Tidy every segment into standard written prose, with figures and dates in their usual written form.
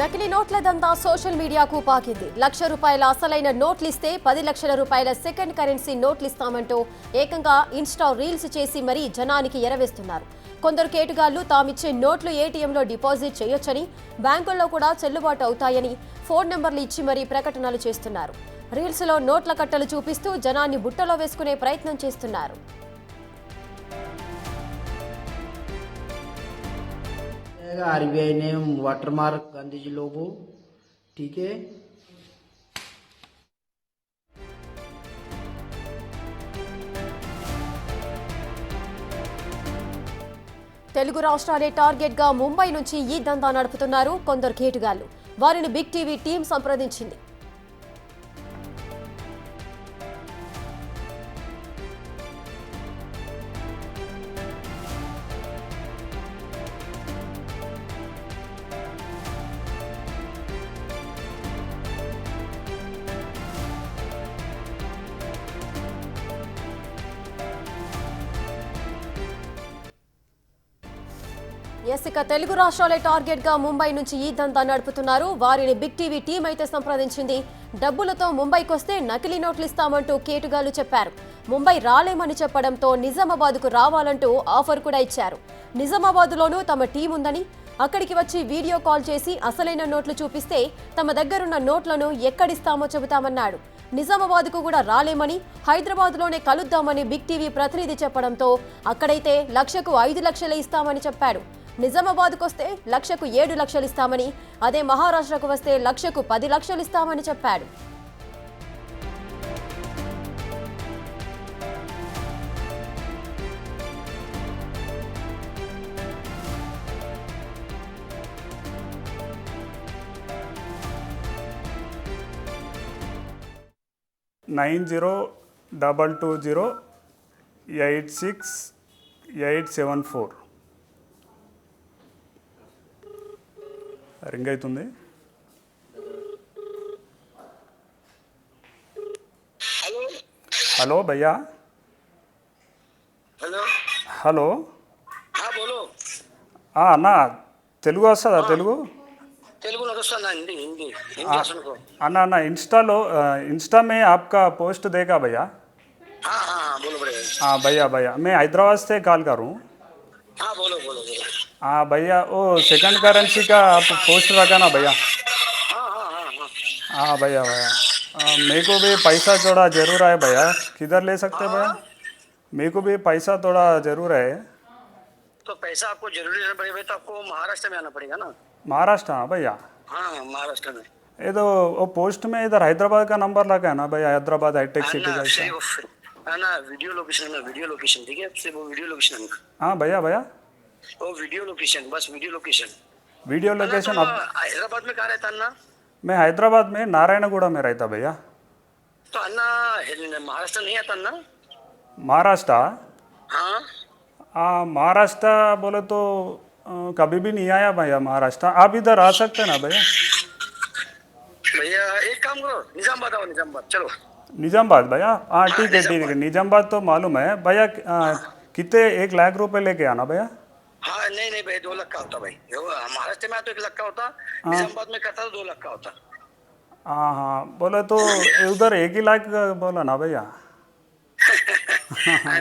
నకిలీ నోట్ల దందా సోషల్ మీడియాకు పాకింది. ₹1,00,000 అసలైన నోట్లిస్తే 10 లక్షల రూపాయల సెకండ్ కరెన్సీ నోట్లిస్తామంటూ ఏకంగా ఇన్స్టా రీల్స్ చేసి మరీ జనానికి ఎరవేస్తున్నారు. కొందరు కేటుగాళ్లు తామిచ్చే నోట్లు ఏటీఎంలో డిపాజిట్ చేయొచ్చని, బ్యాంకుల్లో కూడా చెల్లుబాటు అవుతాయని ఫోన్ నెంబర్లు ఇచ్చి మరీ ప్రకటనలు చేస్తున్నారు. రీల్స్లో నోట్ల కట్టలు చూపిస్తూ జనాన్ని బుట్టలో వేసుకునే ప్రయత్నం చేస్తున్నారు. आरबीआई ने वाटरमार्क गांधी जी लोगो, ठीक है। తెలుగు రాష్ట్రాలే టార్గెట్ గా ముంబై నుంచి ఈ దందా నడుపుతున్నారు కొందరు కేటుగాళ్లు. వారిని బిగ్ టీవీ టీం సంప్రదించింది. ఇక తెలుగు రాష్ట్రాలే టార్గెట్ గా ముంబై నుంచి ఈ దందా నడుపుతున్నారు. వారిని బిగ్ టీవీ టీం అయితే సంప్రదించింది. డబ్బులతో ముంబైకి వస్తే నకిలీ నోట్లు ఇస్తామంటూ కేటుగాళ్లు చెప్పారు. ముంబై రాలేమని చెప్పడంతో నిజామాబాద్కు రావాలంటూ ఆఫర్ కూడా ఇచ్చారు. నిజామాబాద్లోనూ తమ టీం ఉందని, అక్కడికి వచ్చి వీడియో కాల్ చేసి అసలైన నోట్లు చూపిస్తే తమ దగ్గరున్న నోట్లను ఎక్కడిస్తామో చెబుతామన్నాడు. నిజామాబాద్కు కూడా రాలేమని, హైదరాబాద్లోనే కలుద్దామని బిగ్ టీవీ ప్రతినిధి చెప్పడంతో అక్కడైతే లక్షకు 5 లక్షలే ఇస్తామని చెప్పాడు. నిజామాబాద్కు వస్తే లక్షకు 7 లక్షలు ఇస్తామని, అదే మహారాష్ట్రకు వస్తే లక్షకు 10 లక్షలు ఇస్తామని చెప్పాడు. $90,220,86,874 రింగ్ అవుతుంది. హలో భయ్యా. హలో అన్న, తెలుగు వస్తుందా? తెలుగు अन्ना अन्ना इंस्टा में आपका पोस्ट देखा भैया. हाँ भैया भैया, मैं हैदराबाद से कॉल कर रहा हूँ. हाँ भैया, वो सेकंड करेंसी का आप पोस्ट रखा ना भैया. हाँ भैया भैया, मेरे को भी पैसा थोड़ा ज़रूर है भैया. किधर ले सकते भैया? मेरे को भी पैसा थोड़ा ज़रूर है. तो पैसा आपको जरूरी है भाई, तो आपको महाराष्ट्र में आना पड़ेगा ना. महाराष्ट्र? हाँ भैया. हाँ महाराष्ट्र में. ये तो वो पोस्ट में इधर हैदराबाद का नंबर लगा है ना भैया, हैदराबाद हाईटेक सिटी का. है ना, वीडियो लोकेशन है ना, वीडियो लोकेशन, ठीक है. आपसे वो वीडियो लोकेशन है. हाँ भैया भैया, वो वीडियो लोकेशन, बस वीडियो लोकेशन. Video location. अब हैदराबाद में कहाँ रहता अन्ना? मैं हैदराबाद में नारायणगुड़ा में रहता भैया. तो अन्ना महाराष्ट्र नहीं आता अन्ना? महाराष्ट्र? हाँ हाँ महाराष्ट्र बोले तो कभी भी नहीं आया भैया महाराष्ट्र. आप इधर आ सकते हैं ना भैया? भैया एक काम करो, निजामाबाद आओ. निजामाबाद चलो. निजामाबाद भैया? हाँ ठीक है ठीक है, निजामाबाद तो मालूम है भैया. कितने 1 लाख रुपए लेके आना भैया? हाँ नहीं नहीं भाई, 2 लाख का होता भाई. महाराष्ट्र में तो 1 लाख का होता, निजामाबाद में करता तो 2 लाख का होता. हाँ हाँ, बोले तो उधर 1 ही लाख बोला ना भैया.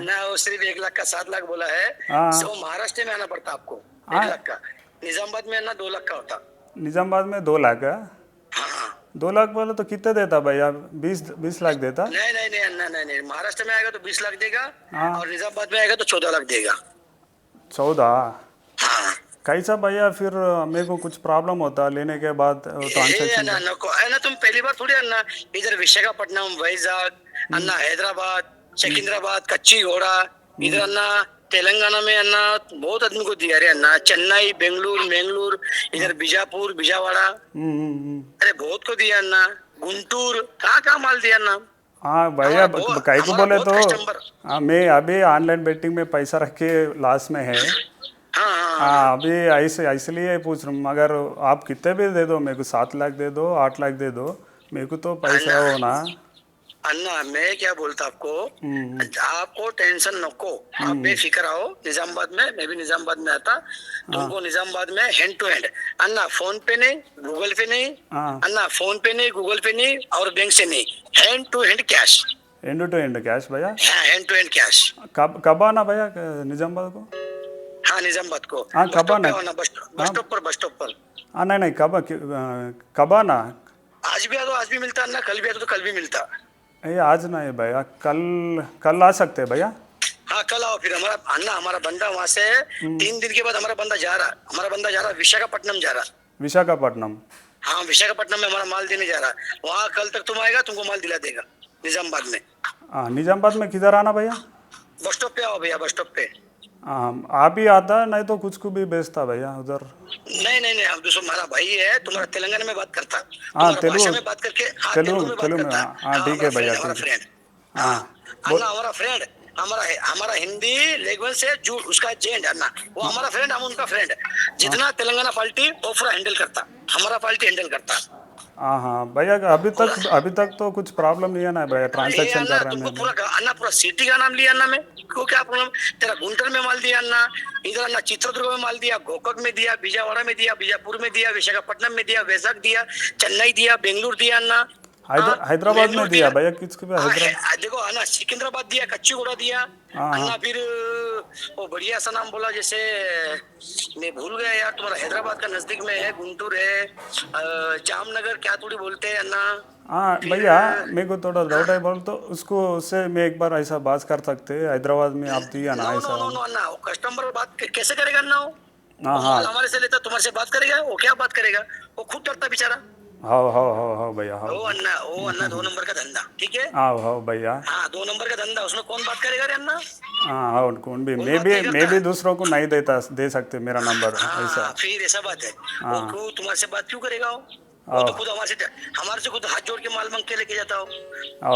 ना वो सिर्फ 1 लाख का 7 लाख बोला है. तो महाराष्ट्र में आना पड़ता आपको 1 लाख का. निजामाबाद में ना 2 लाख का होता. निजामाबाद में 2 लाख है. 2 लाख बोले तो कितने देता भैया? 20 लाख देता? नहीं नहीं नहीं अन्ना, नहीं नहीं, महाराष्ट्र में आएगा तो 20 लाख देगा. और निजामाबाद में आएगा तो 14 लाख देगा. 14? हाँ. कैसा भैया? फिर मेरे को कुछ प्रॉब्लम होता लेने के बाद ट्रांसैक्शन. अन्ना तुम पहली बार थोड़ी अन्ना, इधर विशाखापट्टनम, वैजाग, अन्ना हैदराबाद, सिकंदराबाद, कच्ची घोड़ा, इधर अन्ना तेलंगाना में अन्ना बहुत आदमी को दिया. अरे अन्ना चेन्नई, बेंगलुरु, मैंगलोर, इधर बीजापुर, बीजावाड़ा, अरे बहुत को दिया अन्ना. गुंटूर, कहाँ माल दिया अन्ना. हाँ भैया, कई को बोले तो हाँ, मैं अभी ऑनलाइन बेटिंग में पैसा रख के लास्ट में है. हाँ अभी ऐसे इसलिए पूछ रहा हूँ. अगर आप कितने भी दे दो, मेरे को 7 लाख दे दो, 8 लाख दे दो, मेरे को तो पैसा हो ना. अन्ना मैं क्या बोलता आपको, आपको टेंशन नको, आप बेफिक्र आओ निजामाबाद में, मैं भी निजामाबाद में आता, तुमको निजामाबाद में हैंड टू हैंड अन्ना, फोन पे नहीं, गूगल पे नहीं, हाँ अन्ना फोन पे नहीं, गूगल पे नहीं और बैंक से नहीं, hand to hand cash. Hand to hand cash भैया। हाँ हैंड टू हैंड कैश। कब आना भैया निजामाबाद को? हाँ निजामाबाद को हाँ, बस कब स्टॉप पे आना? आना, बस स्टॉप पर, बस स्टॉप पर। हाँ नहीं नहीं, कब आना? आज भी आ तो आज भी मिलता अन्ना, कल भी आ तो कल भी मिलता। ये आज नहीं भैया, कल आ सकते हैं भैया? हाँ कल आओ फिर। हमारा अन्ना, हमारा बंदा वहाँ से 3 दिन के बाद हमारा बंदा जा रहा, हमारा बंदा जा रहा विशाखापट्टनम जा रहा। विशाखापट्टनम? हाँ विशाखापट्टनम में हमारा माल देने जा रहा, वहाँ कल तक तुम आएगा, तुमको माल दिला देगा निजामाबाद में। हाँ निजामाबाद में किधर आना भैया? बस स्टॉप पे आओ भैया, बस स्टॉप पे। हाँ आप ही आता, नहीं तो कुछ को भी बेचता भैया उधर। नहीं नहीं नहीं, अब दूसरा हमारा भाई है, तुम्हारा तेलंगाना में बात करता, हाँ तुम्हारा भाषा में बात करके, हाँ तेलुगु में बात तेलुगु में, करता। हाँ ठीक है भैया, हमारा ठीक है। फ्रेंड, हाँ अन्ना हमारा फ्रेंड, हमारा हिंदी लैंग्वेज से जो उसका जेंड अन्ना, वो हमारा फ्रेंड, हम उनका फ्रेंड। जितना तेलंगाना पार्टी वो पूरा हैंडल करता, हमारा पार्टी हैंडल करता। हाँ हाँ भैया, अभी तक तो कुछ प्रॉब्लम नहीं है ना भैया, ट्रांजैक्शन कर रहे तुमको हैं। पूरा अन्ना, पूरा सिटी का नाम लिया अन्ना में, क्यों क्या प्रॉब्लम? तेरा गुंटूर में माल दिया अन्ना, इधर अन्ना चित्रदुर्ग में माल दिया, गोकक में दिया, बिजावाड़ा में दिया, बीजापुर में दिया, विशाखापट्टनम में दिया, वैजाग दिया, चेन्नई दिया, बेंगलुरु दिया अन्ना, हैदराबाद में दिया भैया, किसके पे? हैदराबाद? देखो अन्ना सिकंदराबाद दिया, कच्चीगुड़ा दिया अन्ना, फिर वो बढ़िया सा नाम बोला, जैसे मैं भूल गया यार, तुम्हारा हैदराबाद का नजदीक में है, गुंटूर है, जामनगर क्या थोड़ी बोलते हैं अन्ना। हाँ भैया, मेरे को थोड़ा डाउट है, बोल तो उसको, उससे मैं एक बार ऐसा बात कर सकते हैं, हैदराबाद में आप दिया ना नो ऐसा? नो नो अन्ना, वो कस्टमर बात कैसे करेगा अन्ना? हाँ वो हाँ हमारे से लेता, तुम्हारे से बात करेगा? वो क्या बात करेगा? वो खुद डरता बेचारा। हाँ भैया, हाँ वो अन्ना 2 नंबर का धंधा, ठीक है। हाँ भैया। हाँ 2 नंबर का धंधा, उसमें कौन बात करेगा रे अन्ना? हाँ कौन भी, मैं भी दूसरों को नहीं दे सकते मेरा नंबर ऐसा। हाँ फिर ऐसा बात है, वो हाँ। क्यों तुम्हारे से बात क्यों करेगा? वो तो खुद हमारे से खुद हाथ जोड़ के माल मांग के लेके जाता हो।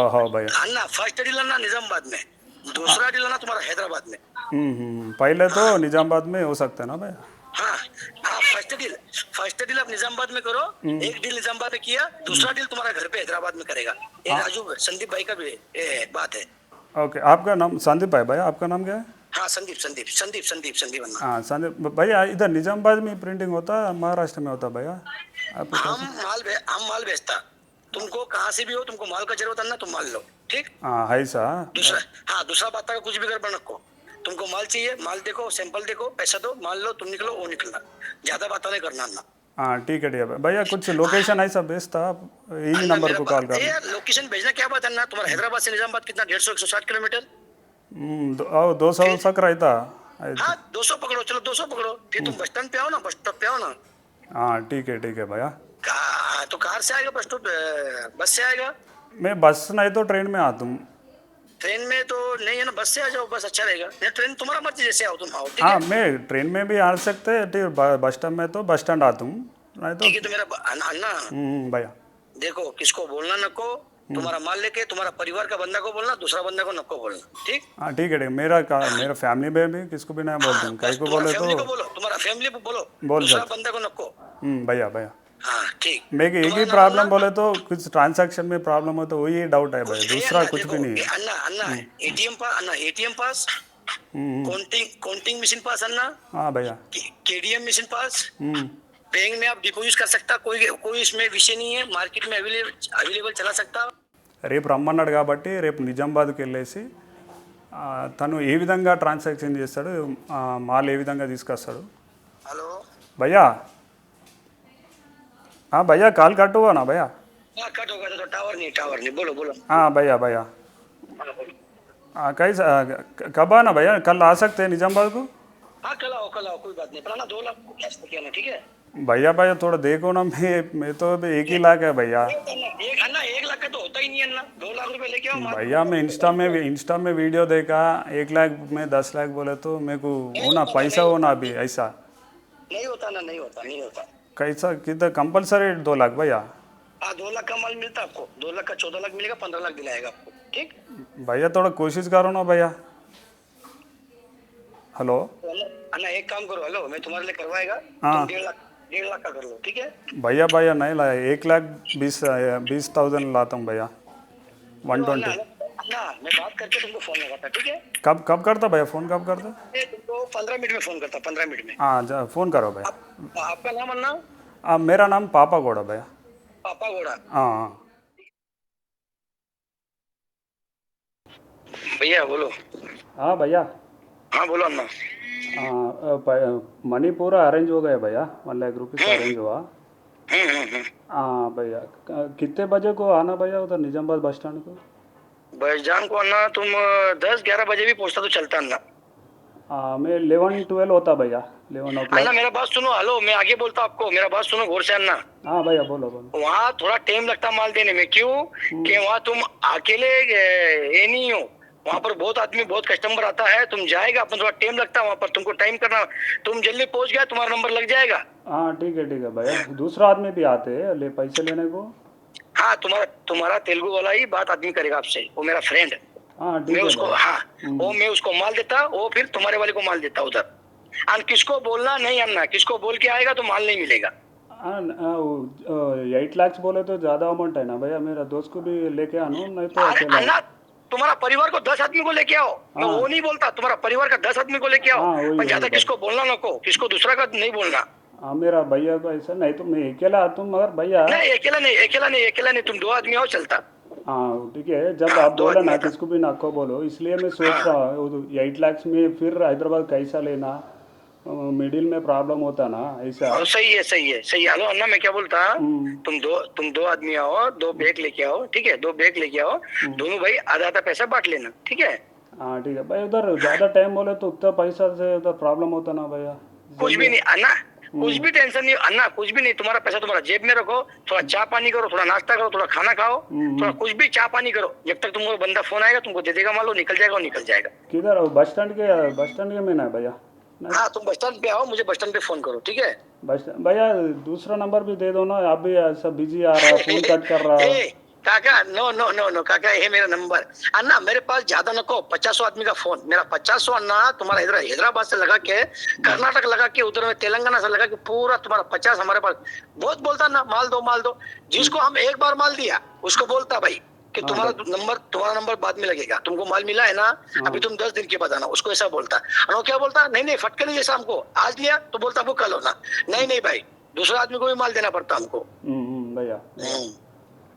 हाँ भैया। अन्ना फर्स्ट डील अन्ना निजामाबाद में, दूसरा डील अन्ना तुम्हारा हैदराबाद में। पहले तो निजामाबाद में हो सकता है ना भैया? हाँ हाँ, फर्स्ट डील आप निजामाबाद में करो, एक डील निजामाबाद में किया, दूसरा डील तुम्हारा घर पे हैदराबाद में करेगा। ये राजू संदीप भाई का भी बात है। ओके, आपका नाम संदीप है भैया? आपका नाम क्या है? हाँ संदीप अन्ना। हाँ संदीप भैया, इधर निजामाबाद में प्रिंटिंग होता है, महाराष्ट्र में होता है भैया? आपके पास? हम माल बेचता, तुमको कहाँ से भी हो, तुमको माल का जरूरत है ना, तुम माल लो, ठीक। हाँ है सा। दूसरा बात का कुछ भी गड़बड़ रखो, तुमको माल चाहिए, माल देखो, सैंपल देखो, पैसा दो, माल लो, तुम निकलो, वो निकलना, ज्यादा बात नहीं करना ना। हाँ ठीक है भैया, कुछ लोकेशन ऐसा भेजता, आप यही नंबर को कॉल कर। यार लोकेशन भेजना क्या बात है ना, तुम्हारा हैदराबाद से निजामाबाद कितना, 150-160 किलोमीटर। 200 तक रहता। हाँ 200 पकड़ो, चलो 200 पकड़ो, फिर तुम बस स्टैंड पे आओ ना, बस स्टॉप पे आओ ना। हाँ ठीक है भैया। तो कार से आएगा, बस स्टॉप बस से आएगा? मैं बस नहीं तो ट्रेन में आता हूँ। ट्रेन में तो नहीं है ना, बस से आ जाओ, बस अच्छा रहेगा। नहीं ट्रेन तुम्हारा मर्जी, जैसे आओ तुम आओ, ठीक हाँ है। मैं ट्रेन में भी आ सकते हैं, ठीक, बस स्टैंड में तो बस स्टैंड आता हूँ, नहीं तो। ठीक है, तो मेरा अन्ना भैया देखो, किसको बोलना नको, तुम्हारा माल लेके तुम्हारा परिवार का बंदा को बोलना, दूसरा बंदा को नको बोलना, ठीक। हाँ ठीक है, मेरा फैमिली में भी किसको भी नहीं बोलता हूँ, कहीं को बोले फैमिली को तो बोलो, तुम्हारा फैमिली को बोलो, बोल दूसरा सकते। बंदा को नको। भैया हाँ ठीक। मैं एक ही प्रॉब्लम बोले तो, कुछ ट्रांजैक्शन में प्रॉब्लम हो तो वही डाउट है भैया, दूसरा कुछ भी नहीं है। अन्ना एटीएम पास, काउंटिंग मशीन पास अन्ना। हाँ भैया। केडीएम मशीन पास, बैंक में आप डिपॉजिट कर सकता, कोई इसमें विषय नहीं है, मार्केट में अवेलेबल चला सकता। రేపు రమ్మన్నాడు కాబట్టి రేపు నిజామాబాద్కి వెళ్ళేసి తను ఏ విధంగా ట్రాన్సాక్షన్ చేస్తాడు, మాల్ ఏ విధంగా తీసుకొస్తాడు? हेलो भैया, हाँ भैया, कॉल कट हुआ ना भैया? हाँ कट होगा तो टावर नहीं, बोलो। हाँ भैया हाँ, कैसा कब आना भैया? कल आ सकते हैं निजामाबाद को? हाँ कल आओ, कोई बात नहीं, पर ना 2 लाख कैश लेके आना, ठीक है। भैया थोड़ा देखो ना, मैं तो अभी 1 ही लाख है भैया। 1 लाख का तो होता ही नहीं है ना, 2 लाख रुपए लेके आओ। भैया मैं इंस्टा में वीडियो देखा, 1 लाख में 10 लाख बोले तो मेरे को होना, पैसा होना अभी ऐसा नहीं होता ना, नहीं होता। कैसा, कितना कंपलसरी 2 लाख भैया? हाँ 2 लाख का माल मिलता आपको, 2 लाख का 14 लाख मिलेगा, 15 लाख दिलाएगा आपको, ठीक। भैया थोड़ा कोशिश करो ना भैया। हेलो अन्ना एक काम करो, हेलो मैं तुम्हारे लिए करवाएगा, हाँ। तुम 1.5 लाख का कर लो, ठीक है। भैया नहीं लाया, 1,20,000 लाता हूँ भैया, 120। अन्ना मैं बात करके तुमको फोन लगाता, ठीक है? कब कब करता भैया, फ़ोन कब करता? मैं तुमको 15 मिनट में फोन करता, 15 मिनट में। हाँ जा फ़ोन करो भैया। आपका नाम अन्ना? मेरा नाम पापा गौड़ा भैया। पापा गोड़ा। हाँ हाँ। भैया बोलो। हाँ भैया। हाँ बोलो अन्ना। मनी पूरा अरेंज हो गया भैया, 1 लाख रुपीज़ अरेंज हुआ। हम्म। हाँ भैया, कितने बजे को आना भैया उधर निजामाबाद बस स्टैंड को? भाईजान को अन्ना तुम 10-11 बजे भी पहुंचता तो चलता अन्ना। मैं 11-12 होता भैया, 11 ओ अन्ना क्लॉक। मेरा बात सुनो, हेलो मैं आगे बोलता हूं आपको, मेरा बात सुनो गौर से अन्ना। हाँ भैया बोलो बोलो। वहाँ थोड़ा टाइम लगता माल देने में, क्यों कि वहाँ तुम अकेले ये नहीं हो, वहाँ पर बहुत आदमी बहुत कस्टमर आता है, तुम जाएगा अपन थोड़ा टाइम लगता है वहाँ पर, तुमको टाइम करना, तुम जल्दी पहुंच गया तुम्हारा नंबर लग जाएगा। हाँ ठीक है भैया, दूसरा आदमी भी आते हैं ले पैसे लेने को। हाँ तुम्हारा तुम्हारा तेलुगु वाला ही बात आदमी करेगा आपसे, वो मेरा फ्रेंड। हाँ ठीक मैं है उसको भैया। हाँ वो मैं उसको माल देता, वो फिर तुम्हारे वाले को माल देता उधर। और किसको बोलना नहीं अन्ना, किसको बोल के आएगा तो माल नहीं मिलेगा। हाँ 8 लाख बोले तो ज़्यादा अमाउंट है ना भैया, मेरा दोस्त को भी लेके आना, नहीं तो अरे अकेला। अन्ना तुम्हारा परिवार को 10 आदमी को लेके आओ, मैं हाँ वो नहीं बोलता, तुम्हारा परिवार का 10 आदमी को लेके आओ। हाँ वही पर ज्यादा वही किसको बोलना नको, किसको दूसरा का नहीं बोलना। हाँ मेरा भैया को ऐसा नहीं तो मैं अकेला आता हूँ, मगर भैया। नहीं अकेला नहीं, तुम 2 आदमी आओ चलता। हाँ ठीक है, जब हाँ आप 2 बोला आदमी ना आता। किसको भी ना को बोलो, इसलिए मैं सोच हाँ रहा हूँ 8 लाख में फिर हैदराबाद कैसा लेना, मिडिल में प्रॉब्लम होता ना ऐसा। सही है। हेलो अन्ना मैं क्या बोलता, हम्म, तुम दो आदमी आओ, 2 बैग लेके आओ, ठीक है? 2 बैग लेके आओ, दोनों भाई आधा आधा पैसा बांट लेना, ठीक है? हाँ ठीक है भाई, उधर ज़्यादा टाइम बोले तो उतना पैसा से उधर प्रॉब्लम होता ना भैया, कुछ जल्दी। भी नहीं अन्ना, कुछ भी टेंशन नहीं अन्ना, कुछ भी नहीं, तुम्हारा पैसा तुम्हारा जेब में रखो, थोड़ा चाय पानी करो, थोड़ा नाश्ता करो, थोड़ा खाना खाओ, थोड़ा कुछ भी चाय पानी करो, जब तक तुमको बंदा फोन आएगा तुमको दे देगा, मान लो निकल जाएगा और निकल जाएगा। किधर बस स्टैंड के में ना भैया? नहीं, हाँ तुम बस स्टैंड पे आओ, मुझे बस स्टैंड पे फोन करो, ठीक है? भैया दूसरा नंबर भी दे दो ना, आप भी सब बिजी आ रहा है, फोन कट कर रहा है। ए काका, नो काका, ये मेरा नंबर अन्ना, मेरे पास ज्यादा नको, 50 आदमी का फोन मेरा, 50 अन्ना तुम्हारा हैदराबाद से लगा के, कर्नाटक लगा के, उधर में तेलंगाना से लगा के, पूरा तुम्हारा 50 हमारे पास। बहुत बोलता ना माल दो, जिसको हम एक बार माल दिया उसको बोलता भाई कि हाँ तुम्हारा नंबर बाद में लगेगा, तुमको माल मिला है ना, अभी तुम 10 दिन के बाद आना, उसको ऐसा बोलता। और वो क्या बोलता, नहीं फटके नहीं, जैसा हमको आज लिया तो बोलता वो कल होना, नहीं भाई दूसरा आदमी को भी माल देना पड़ता हमको। भैया।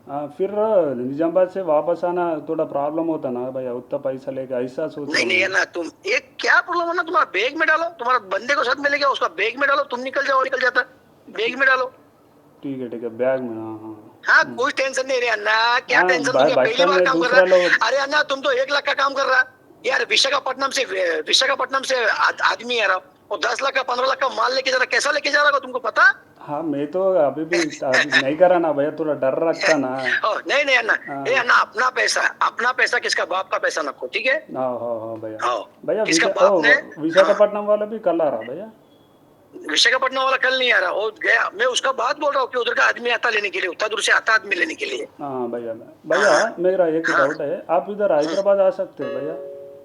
हाँ फिर निजामाबाद से वापस आना थोड़ा प्रॉब्लम होता ना भैया, उतना पैसा लेके ऐसा सोच रहा नहीं है हूँ। ना, तुम एक क्या प्रॉब्लम है ना, तुम्हारा बैग में डालो, तुम्हारा बंदे को साथ में लेके आओ, उसका बैग में डालो, तुम निकल जाओ, निकल जाता, बैग में डालो। ठीक है बैग में, हाँ हाँ। हाँ कोई टेंशन नहीं रे अन्ना, क्या हाँ टेंशन, तुम क्या बस पहली स्टैंड बार में काम कर दूसरा रहा है? लोग। अरे अन्ना तुम तो 1 लाख का काम कर रहा यार, विशाखापट्टनम से आदमी है रहा, वो 10 लाख का 15 लाख का माल लेके जा रहा, कैसा लेके जा रहा है तुमको पता? हाँ मैं तो अभी भी नहीं करा ना भैया, थोड़ा डर रखता ना। नहीं अन्ना, हाँ ये अन्ना अपना पैसा किसका बाप का पैसा नको, ठीक है? हाँ भैया। हाँ भैया किसका बाप ने, विशाखापट्टनम वाला भी कल आ रहा भैया? विशाखापट्टनम वाला कल नहीं आ रहा, वो गया, मैं उसका बात बोल रहा हूँ कि उधर का आदमी आता लेने के लिए, उतना दूर से आता आदमी लेने के लिए। हाँ भैया मेरा एक डाउट है, आप इधर हैदराबाद आ सकते हैं भैया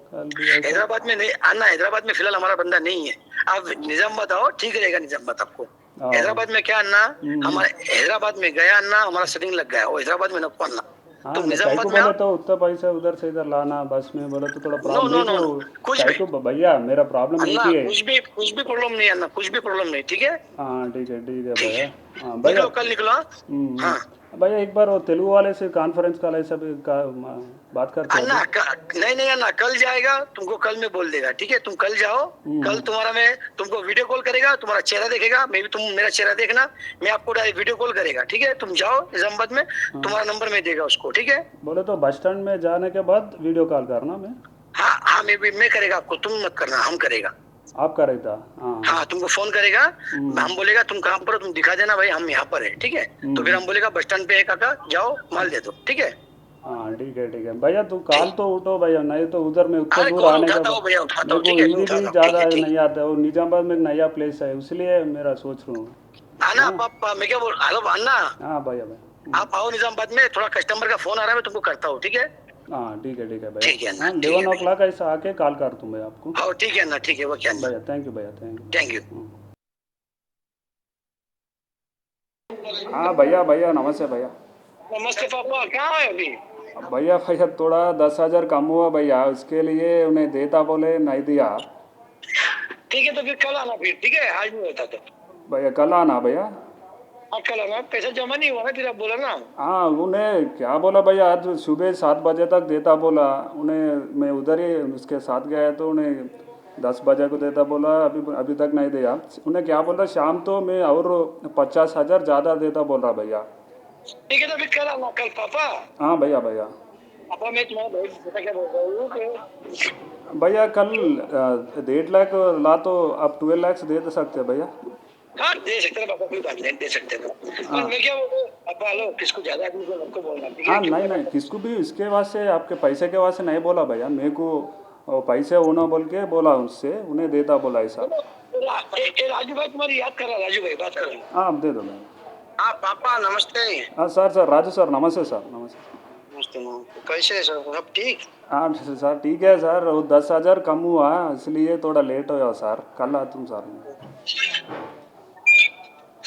कल भी ऐसा? हैदराबाद में नहीं आना, हैदराबाद में फिलहाल हमारा बंदा नहीं है, आप निजामाबाद आओ, ठीक रहेगा निजामाबाद आपको। हाँ। हैदराबाद में क्या अन्ना, हमारे हैदराबाद में गया अन्ना, हमारा सेटिंग लग गया, वो हैदराबाद में नको अन्ना, हाँ तुम मैं निजामाबाद को में आओ। बोले तो उतना पैसा उधर से इधर लाना, बस में बोले तो थोड़ा नो प्रॉब्लम नो नहीं नो तो कुछ भी को भैया मेरा प्रॉब्लम एक अन्ना, ही है। कुछ भी प्रॉब्लम नहीं अन्ना, कुछ भी प्रॉब्लम नहीं, ठीक है? हाँ ठीक है भैया। हाँ भैया। निकलो कल निकलो। हाँ भैया एक बार वो तेलुगु वाले से कॉन्फ्रेंस कॉल ऐसा भी बात करते हैं अन्ना नहीं अन्ना, कल जाएगा, तुमको कल में बोल देगा, ठीक है? तुम कल जाओ, कल तुम्हारा मैं तुमको वीडियो कॉल करेगा, तुम्हारा चेहरा देखेगा, मैं भी तुम मेरा चेहरा देखना, मैं आपको डायरेक्ट वीडियो कॉल करेगा, ठीक है? तुम जाओ निजामाबाद में, तुम्हारा नंबर में देगा उसको, ठीक है? बोले तो बस स्टैंड में जाने के बाद वीडियो कॉल करना मैं? हाँ मैं करेगा आपको, तुम मत करना, हम करेगा। आप कर रहे था? हाँ हाँ तुमको फोन करेगा, हम बोलेगा तुम कहाँ पर हो, तुम दिखा देना भाई हम यहाँ पर है, ठीक है? तो फिर हम बोलेगा बस स्टैंड पे है काका, जाओ माल दे दो, ठीक है? हाँ ठीक है भैया, तू कॉल तो उठो भैया, नहीं तो उधर में उतना अरे दूर कॉल आने का उठाता हूँ भैया, उठाता मेरे हूँ, को ठीक है? हिंदी भी उठाता हूँ, ज़्यादा ठीक है? नहीं आता है, और निजामाबाद में एक नया प्लेस है इसलिए मेरा सोच रहा हूँ। अन्ना पापा मैं क्या बोल, हेलो अन्ना, हाँ भैया। आप आओ निजामाबाद में, थोड़ा कस्टमर का फोन आ रहा है, मैं तुमको करता हूँ, ठीक है? हाँ ठीक है ठीक है भैया। ना, हाँ ठीक है 11 o'clock ऐसा आके कॉल कर दूँ मैं आपको। हाँ ठीक है ना, ठीक है वो क्या भैया थैंक यू भैया, थैंक यू। Thank you. हाँ भैया नमस्ते भैया। नमस्ते पापा, कहाँ है अभी? भैया भैया थोड़ा 10,000 कम हुआ भैया, उसके लिए उन्हें देता बोले नहीं दिया। ठीक है तो फिर कल आना, फिर ठीक है, आज नहीं होता तो। भैया कल आना भैया। हाँ कल आना, पैसा जमा नहीं हुआ ना, फिर आप बोला ना। हाँ उन्हें क्या बोला भैया, आज सुबह 7 बजे तक देता बोला उन्हें, मैं उधर ही उसके साथ गया तो उन्हें 10 बजे को देता बोला, अभी अभी तक नहीं दिया। उन्हें क्या बोल रहा शाम तो मैं और 50,000 ज़्यादा देता बोल रहा भैया। ठीक है तो फिर कल आना, कल पापा। हाँ भैया भैया। पापा मैं तुम्हारा भाई बेटा क्या बोल रहा हूँ कि भैया कल 1.5 लाख ला तो आप 12 लाख दे सकते हैं भैया। हाँ दे सकते हैं पापा, कोई बात नहीं, दे सकते हैं। पर मैं क्या बोल रहा हूँ, पापा लो किसको ज्यादा आदमी को हमको बोलना, ठीक है? हाँ नहीं नहीं, किसको भी इसके वास्ते आपके पैसे के वास्ते नहीं बोला भैया, मेरे को पैसे होना बोल के बोला उससे, उन्हें देता बोला ऐसा। राजू भाई तुम्हारी याद कर रहा, राजू भाई बात कर रहे हैं। हाँ आप दे दो भैया। हाँ पापा नमस्ते। हाँ सर राजू सर नमस्ते सर, नमस्ते। नमस्ते कैसे सर, सब ठीक? हाँ सर ठीक है सर, वो 10,000 कम हुआ इसलिए थोड़ा लेट हो सर, कल आता हूँ सर।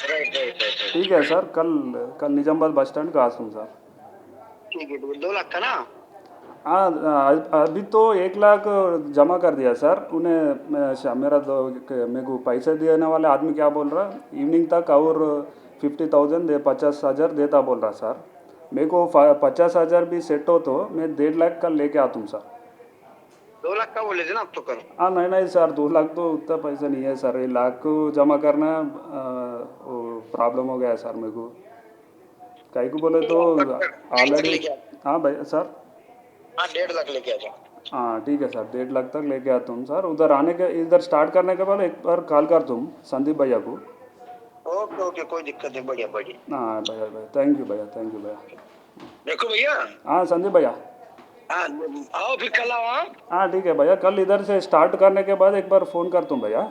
राइट। ठीक है सर, कल निजामाबाद बस स्टैंड का आता हूँ सर। ठीक है, 2 लाख का ना? हाँ अभी तो 1 लाख जमा कर दिया सर उन्हें। मेरे को पैसे देने वाले आदमी क्या बोल रहा, इवनिंग तक और 50,000 दे 50,000 देता बोल रहा सर। मेरे को 50,000 भी सेट हो तो मैं 1.5 लाख कल लेके आता हूँ सर। 2 लाख का बोले थे ना आप तो कल? हाँ नहीं नहीं सर, 2 लाख तो उतना पैसा नहीं है सर, 1 लाख को जमा करना प्रॉब्लम हो गया है सर मेरे को। कहीं को बोले तो ऑलरेडी। हाँ भैया सर। हाँ 1.5 लाख लेके आ जाओ। हाँ ठीक है सर, 1.5 लाख तक लेके आता हूँ सर। उधर आने के, इधर स्टार्ट करने के बाद एक बार कॉल कर तुम संदीप भैया को। ओके ओके, कोई दिक्कत नहीं, बढ़िया बढ़िया। हाँ भैया भैया, थैंक यू भैया, थैंक यू भैया। देखो भैया, हाँ संदीप भैया। हाँ आओ फिर कल आओ। हाँ हाँ ठीक है भैया, कल इधर से स्टार्ट करने के बाद एक बार फ़ोन कर तुम भैया।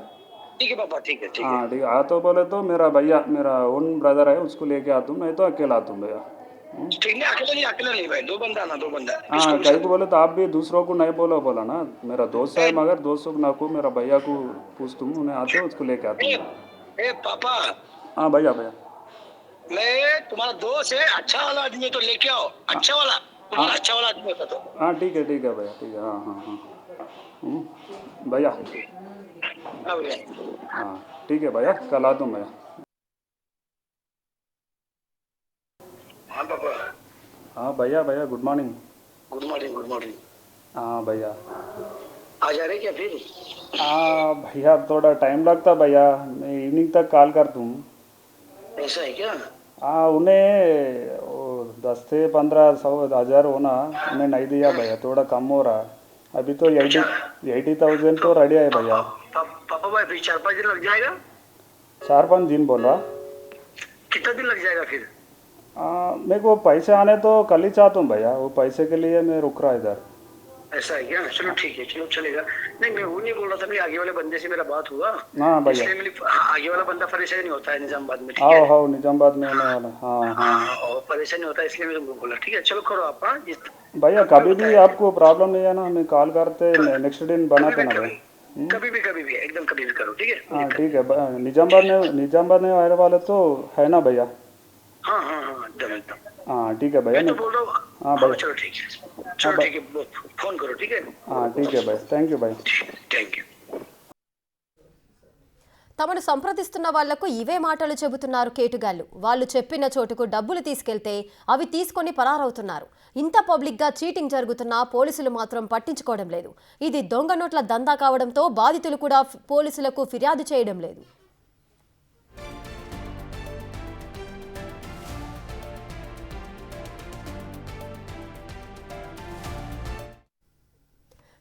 ठीक है पापा, ठीक है ठीक है। हाँ ठीक है, तो बोले तो मेरा भैया, मेरा ओन ब्रदर है, उसको लेके आता हूँ, नहीं तो अकेला आता हूँ भैया। ठीक नहीं, अकेला नहीं भाई, 2 बंदा ना, 2 बंदा। हाँ कहीं को बोले तो आप भी दूसरों को नहीं बोला ना, मेरा दोस्त है, मगर दोस्तों को ना को मेरा भैया को पूछ तुम, उन्हें आते हो उसको लेके आता हूँ। ए पापा, हाँ भैया भैया। मैं तुम्हारा दोस्त है, अच्छा वाला आदमी तो लेके आओ, अच्छा वाला, तुम्हारा अच्छा वाला आदमी होता तो। हाँ ठीक है भैया, ठीक है। हाँ हाँ हाँ भैया। हाँ भैया। हाँ ठीक है भैया, कल आता हूँ भैया। हाँ पापा। हाँ भैया भैया, good morning. Good morning, good morning. हाँ भैया। आ जा रहे क्या फिर? हाँ भैया, थोड़ा टाइम लगता भैया, मैं इवनिंग तक कॉल कर दूँ। ऐसा है क्या? हाँ उन्हें वो 10 से 15,000 होना, उन्हें नहीं दिया भैया, थोड़ा कम हो रहा। अभी तो 80,000 तो रेडी है भैया। पापा भाई फिर 4-5 दिन लग जाएगा? 4-5 दिन बोल रहा। कितना दिन लग जाएगा फिर? मेरे को पैसे आने तो कल ही चाहता हूँ भैया, वो पैसे के लिए मैं रुक रहा इधर। ऐसा है क्या? चलो ठीक है, चलो चलेगा। नहीं मैं वो नहीं बोल रहा था, मेरे आगे वाले बंदे से मेरा बात हुआ। हाँ भैया। इसलिए मेरी आगे वाला बंदा परेशान नहीं होता है निजामाबाद में, ठीक हाँ है? हाँ निजामाबाद में होने वाला। हाँ हाँ और परेशान नहीं होता, इसलिए मैं तुमको बोला। ठीक है चलो करो आप। हाँ भैया, कभी भी आपको प्रॉब्लम नहीं है ना, हमें कॉल करते, नेक्स्ट दिन बनाते ना भैया। कभी भी एकदम कभी भी करो, ठीक है? हाँ ठीक है। निजामाबाद में आने वाले तो है ना भैया? हाँ हाँ हाँ एकदम एकदम। हाँ ठीक है भैया। मैं तो बोल रहा हूँ। हाँ भैया। चलो ठीक है, चलो ठीक है, फोन करो, ठीक है? हाँ ठीक है भैया, थैंक यू भैया। Thank you. తమను సంప్రదిస్తున్న వాళ్లకు ఇవే మాటలు చెబుతున్నారు కేటుగాళ్లు. వాళ్ళు చెప్పిన చోటుకు డబ్బులు తీసుకెళ్తే అవి తీసుకొని పరారవుతున్నారు. ఇంత పబ్లిక్గా చీటింగ్ జరుగుతున్నా పోలీసులు మాత్రం పట్టించుకోవడం లేదు. ఇది దొంగ నోట్ల దందా కావడంతో బాధితులు కూడా పోలీసులకు ఫిర్యాదు చేయడం లేదు.